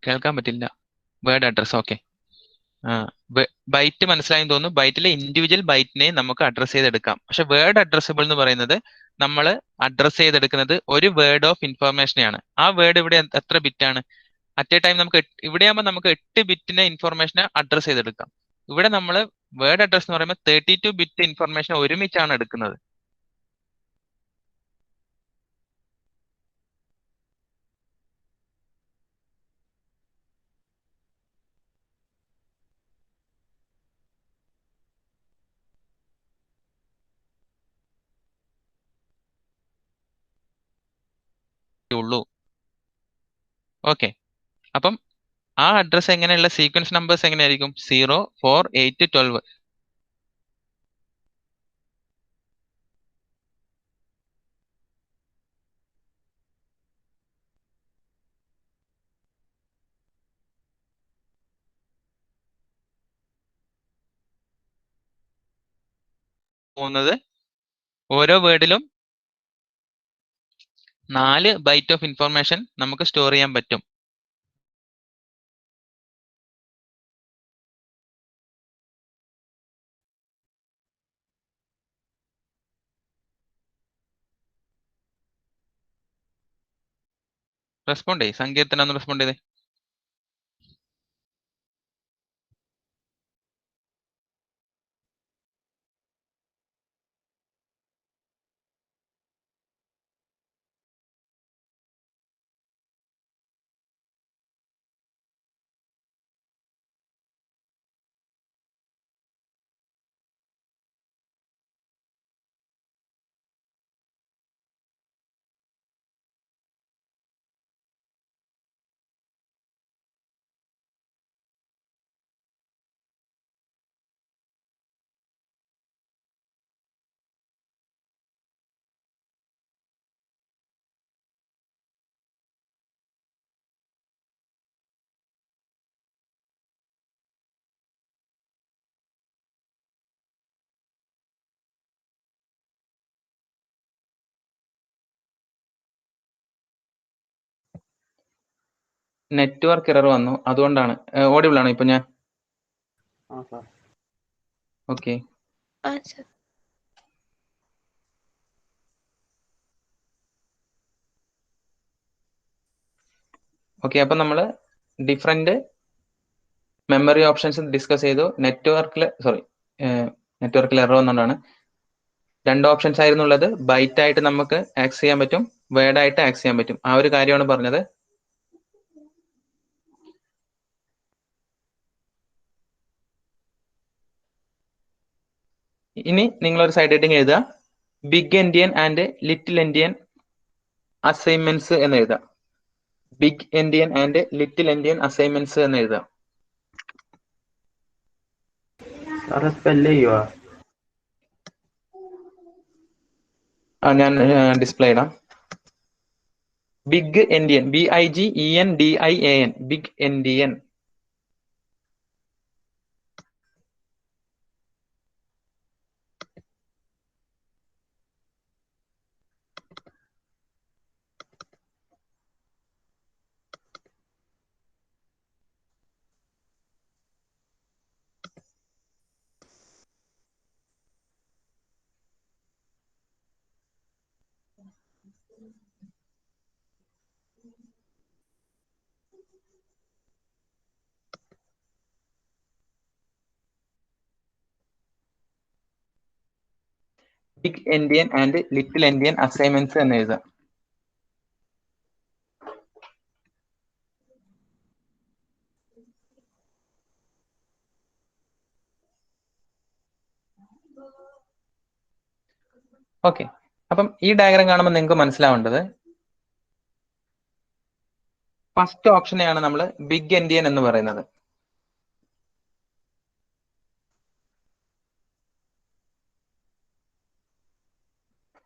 കേൾക്കാൻ പറ്റില്ല. Word address, okay. ബൈറ്റ് മനസ്സിലായെന്ന് തോന്നുന്നു. ബൈറ്റിലെ ഇൻഡിവിജ്വൽ ബൈറ്റിനെ നമുക്ക് അഡ്രസ് ചെയ്തെടുക്കാം. പക്ഷെ വേർഡ് അഡ്രസ്സബിൾ എന്ന് പറയുന്നത് നമ്മൾ അഡ്രസ് ചെയ്തെടുക്കുന്നത് ഒരു വേർഡ് ഓഫ് ഇൻഫർമേഷനെയാണ്. ആ വേർഡ് ഇവിടെ എത്ര ബിറ്റാണ്? അറ്റ് എ ടൈം നമുക്ക് ഇവിടെയാകുമ്പോൾ നമുക്ക് 8 ബിറ്റിനെ ഇൻഫർമേഷനെ അഡ്രസ് ചെയ്തെടുക്കാം. ഇവിടെ നമ്മൾ വേർഡ് അഡ്രസ് എന്ന് പറയുമ്പോൾ 32 ബിറ്റ് ഇൻഫർമേഷൻ ഒരുമിച്ചാണ് എടുക്കുന്നത്. ഉള്ളൂ. ഓക്കെ, അപ്പം ആ അഡ്രസ് എങ്ങനെയുള്ള സീക്വൻസ് നമ്പേഴ്സ് എങ്ങനെയായിരിക്കും? 0, 4, 8, 12. പോകുന്നത് ഓരോ വേർഡിലും 4 ബൈറ്റ് ഓഫ് ഇൻഫർമേഷൻ നമുക്ക് സ്റ്റോർ ചെയ്യാൻ പറ്റും. റെസ്പോണ്ട് ചെയ്യ്. സങ്കീർത്തന ഒന്ന് റെസ്പോണ്ട് ചെയ്തേ. നെറ്റ്വർക്ക് എറർ വന്നു, അതുകൊണ്ടാണ്. ഓഡിബിൾ ആണോ ഇപ്പൊ ഞാൻ? ഓക്കെ. ഓക്കെ, അപ്പൊ നമ്മൾ ഡിഫറെന്റ് മെമ്മറി ഓപ്ഷൻസ് ഡിസ്കസ് ചെയ്തു. നെറ്റ്വർക്കിൽ എറർ വന്നുകൊണ്ടാണ്. 2 ഓപ്ഷൻസ് ആയിരുന്നു ഉള്ളത്. ബൈറ്റ് ആയിട്ട് നമുക്ക് ആക്സസ് ചെയ്യാൻ പറ്റും, വേർഡ് ആയിട്ട് ആക്സസ് ചെയ്യാൻ പറ്റും. ആ ഒരു കാര്യമാണ് പറഞ്ഞത്. ഇനി നിങ്ങളൊരു സൈഡ് ഹെഡിങ് എഴുതുക, big endian and little endian assignments എന്ന് എഴുതാം. Big endian and little endian assignments എന്ന് എഴുതാം. സ്പെല്ല് ചെയ്യുവാ? ഞാൻ ഡിസ്പ്ലേ ഇടാം. Big endian, BIGENDIAN, big endian. Big endian and little endian assignments എന്ന് എഴുതാം. ഓക്കെ, അപ്പം ഈ ഡയഗ്രാം കാണുമ്പോൾ നിങ്ങൾക്ക് മനസ്സിലാവേണ്ടത് ഫസ്റ്റ് ഓപ്ഷനെയാണ് നമ്മൾ ബിഗ് എൻഡിയൻ എന്ന് പറയുന്നത്.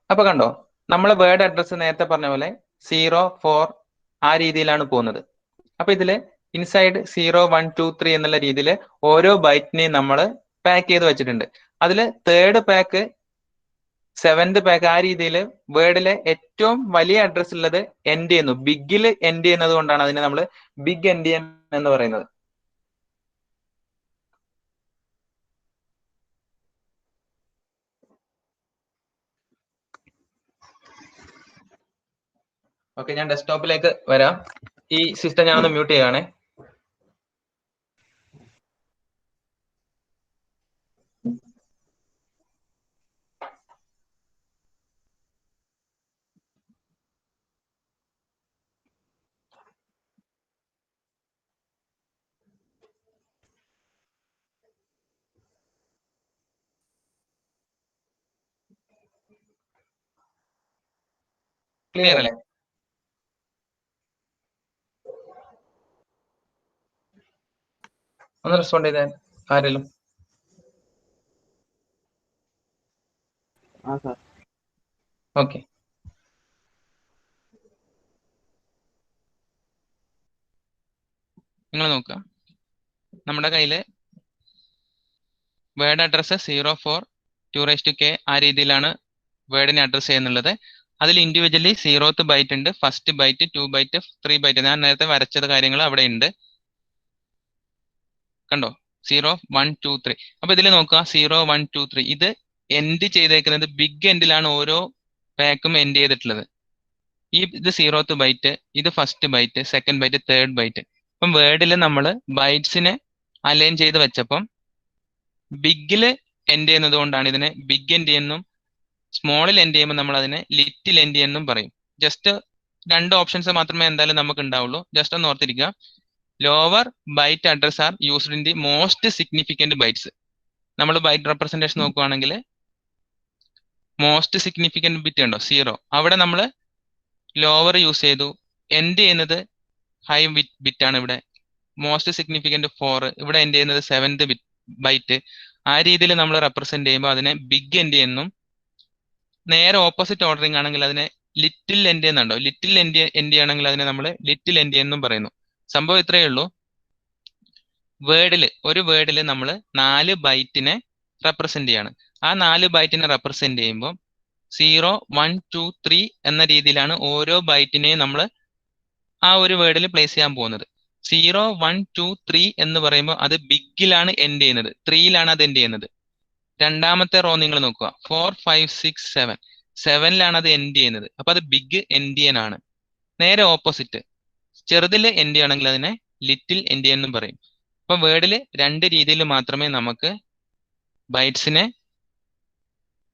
അപ്പൊ കണ്ടോ, നമ്മൾ വേർഡ് അഡ്രസ്സ് നേരത്തെ പറഞ്ഞ പോലെ 0, 4 ആ രീതിയിലാണ് പോകുന്നത്. അപ്പൊ ഇതില് ഇൻസൈഡ് 0, 1, 2, 3 എന്നുള്ള രീതിയിൽ ഓരോ ബൈറ്റിനെയും നമ്മൾ പാക്ക് ചെയ്ത് വെച്ചിട്ടുണ്ട്. അതില് തേർഡ് പാക്ക്, 7th പാക്ക് ആ രീതിയിൽ വേർഡിലെ ഏറ്റവും വലിയ അഡ്രസ് ഉള്ളത് എൻഡ് ചെയ്യുന്നു. ബിഗിൽ എൻഡ് ചെയ്യുന്നത് കൊണ്ടാണ് അതിനെ നമ്മൾ ബിഗ് എൻഡിയൻ എന്ന് പറയുന്നത്. ഓക്കെ, ഞാൻ ഡെസ്ക്ടോപ്പിലേക്ക് വരാം. ഈ സിസ്റ്റം ഞാനൊന്ന് മ്യൂട്ട് ചെയ്യുകയാണേ. ക്ലിയർ അല്ലേ? ഒന്ന് റെസ്പോണ്ട് ചെയ്താൽ ആരെങ്കിലും. ആ സാർ. ഓക്കെ, നിങ്ങൾ നോക്കുക, നമ്മുടെ കയ്യിൽ വേർഡ് അഡ്രസ്സ് 0, 4, 2k ആ രീതിയിലാണ് വേർഡിനെ അഡ്രസ് ചെയ്യുന്നുള്ളത്. അതിൽ ഇൻഡിവിജ്വലി 0th ബൈറ്റ് ഉണ്ട്, ഫസ്റ്റ് ബൈറ്റ്, 2 ബൈറ്റ്, 3 ബൈറ്റ്. ഞാൻ നേരത്തെ വരച്ചത് കാര്യങ്ങൾ അവിടെ ഉണ്ട്, കണ്ടോ? 0, 1, 2, 3. അപ്പൊ ഇതിൽ നോക്കുക, 0, 1, 2, 3 ഇത് എൻഡ് ചെയ്തേക്കുന്നത് ബിഗ് എൻഡിലാണ് ഓരോ പാക്കും എൻഡ് ചെയ്തിട്ടുള്ളത്. ഇത് 0th ബൈറ്റ്, ഇത് first byte, second byte, third byte. അപ്പം വേർഡിൽ നമ്മൾ ബൈറ്റ്സിനെ അലൈൻ ചെയ്ത് വെച്ചപ്പം ബിഗില് എൻഡ് ചെയ്യുന്നത് കൊണ്ടാണ് ഇതിനെ ബിഗ് എൻഡ് എന്നും, സ്മോളിൽ എൻഡ് ചെയ്യുമ്പോൾ നമ്മൾ അതിനെ ലിറ്റിൽ എൻഡ് എന്നും പറയും. ജസ്റ്റ് 2 ഓപ്ഷൻസ് മാത്രമേ എന്തായാലും നമുക്ക് ഉണ്ടാവുള്ളൂ. ജസ്റ്റ് ഒന്ന് ഓർത്തിരിക്കുക. Lower byte address are used in the most significant bytes. നമ്മൾ ബൈറ്റ് റെപ്രസെന്റേഷൻ നോക്കുകയാണെങ്കിൽ മോസ്റ്റ് സിഗ്നിഫിക്കന്റ് ബിറ്റ് ഉണ്ടോ 0, അവിടെ നമ്മൾ ലോവർ യൂസ് ചെയ്തു. എൻഡ് ചെയ്യുന്നത് ഹൈ ബിറ്റ് ആണ് ഇവിടെ. മോസ്റ്റ് സിഗ്നിഫിക്കന്റ് 4, ഇവിടെ എൻഡ് ചെയ്യുന്നത് 7th ബൈറ്റ്. ആ രീതിയിൽ നമ്മൾ റെപ്രസെന്റ് ചെയ്യുമ്പോൾ അതിനെ ബിഗ് എൻഡ് എന്നും, നേരെ ഓപ്പോസിറ്റ് ഓർഡറിംഗ് ആണെങ്കിൽ അതിനെ ലിറ്റിൽ എൻഡ് എന്നുണ്ടോ, ലിറ്റിൽ എൻഡ് ആണെങ്കിൽ അതിനെ നമ്മൾ ലിറ്റിൽ എൻഡ് എന്നും പറയുന്നു. സംഭവം ഇത്രയേ ഉള്ളൂ. ഒരു വേർഡിൽ നമ്മൾ 4 ബൈറ്റിനെ റെപ്രസെന്റ് ചെയ്യാണ്. ആ 4 ബൈറ്റിനെ റെപ്രസെന്റ് ചെയ്യുമ്പോൾ 0, 1, 2, 3 എന്ന രീതിയിലാണ് ഓരോ ബൈറ്റിനെയും നമ്മൾ ആ ഒരു വേർഡിൽ പ്ലേസ് ചെയ്യാൻ പോകുന്നത്. 0, 1, 2, 3 എന്ന് പറയുമ്പോൾ അത് ബിഗിലാണ് എൻഡ് ചെയ്യുന്നത്, 3യിലാണ് അത് എൻഡ് ചെയ്യുന്നത്. രണ്ടാമത്തെ റോ നിങ്ങൾ നോക്കുക, 4, 5, 6, 7, 7ലാണ് അത് എൻഡ് ചെയ്യുന്നത്. അപ്പൊ അത് ബിഗ് എൻഡിയൻ ആണ്. നേരെ ഓപ്പോസിറ്റ്, ചെറുതിൽ എൻഡ് ചെയ്യണമെങ്കിൽ അതിനെ ലിറ്റിൽ എൻഡിയൻ എന്നും പറയും. അപ്പൊ വേർഡിൽ 2 രീതിയിൽ മാത്രമേ നമുക്ക് ബൈറ്റ്സിനെ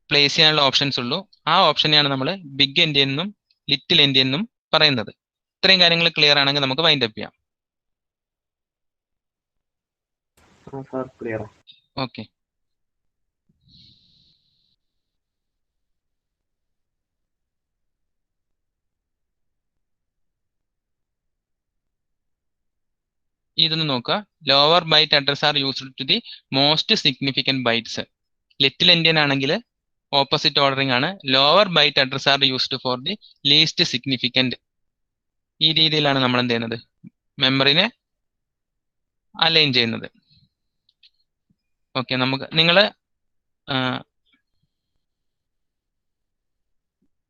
പ്ലേസ് ചെയ്യാനുള്ള ഓപ്ഷൻസ് ഉള്ളൂ. ആ ഓപ്ഷനെയാണ് നമ്മൾ ബിഗ് എൻഡിയൻ എന്നും ലിറ്റിൽ എൻഡിയൻ എന്നും പറയുന്നത്. ഇത്രയും കാര്യങ്ങൾ ക്ലിയർ ആണെങ്കിൽ നമുക്ക് വൈൻഡ് അപ്പ് ചെയ്യാം. ഓക്കെ, ഇതൊന്ന് നോക്കുക. Lower byte address are used to the most significant bytes. Little endian ആണെങ്കിൽ ഓപ്പോസിറ്റ് ഓർഡറിംഗ് ആണ്. Lower byte address are used for the least significant. ഈ രീതിയിലാണ് നമ്മൾ എന്ത് ചെയ്യുന്നത്, മെമ്മറിനെ അലൈൻ ചെയ്യുന്നത്. ഓക്കെ, നമുക്ക് നിങ്ങൾ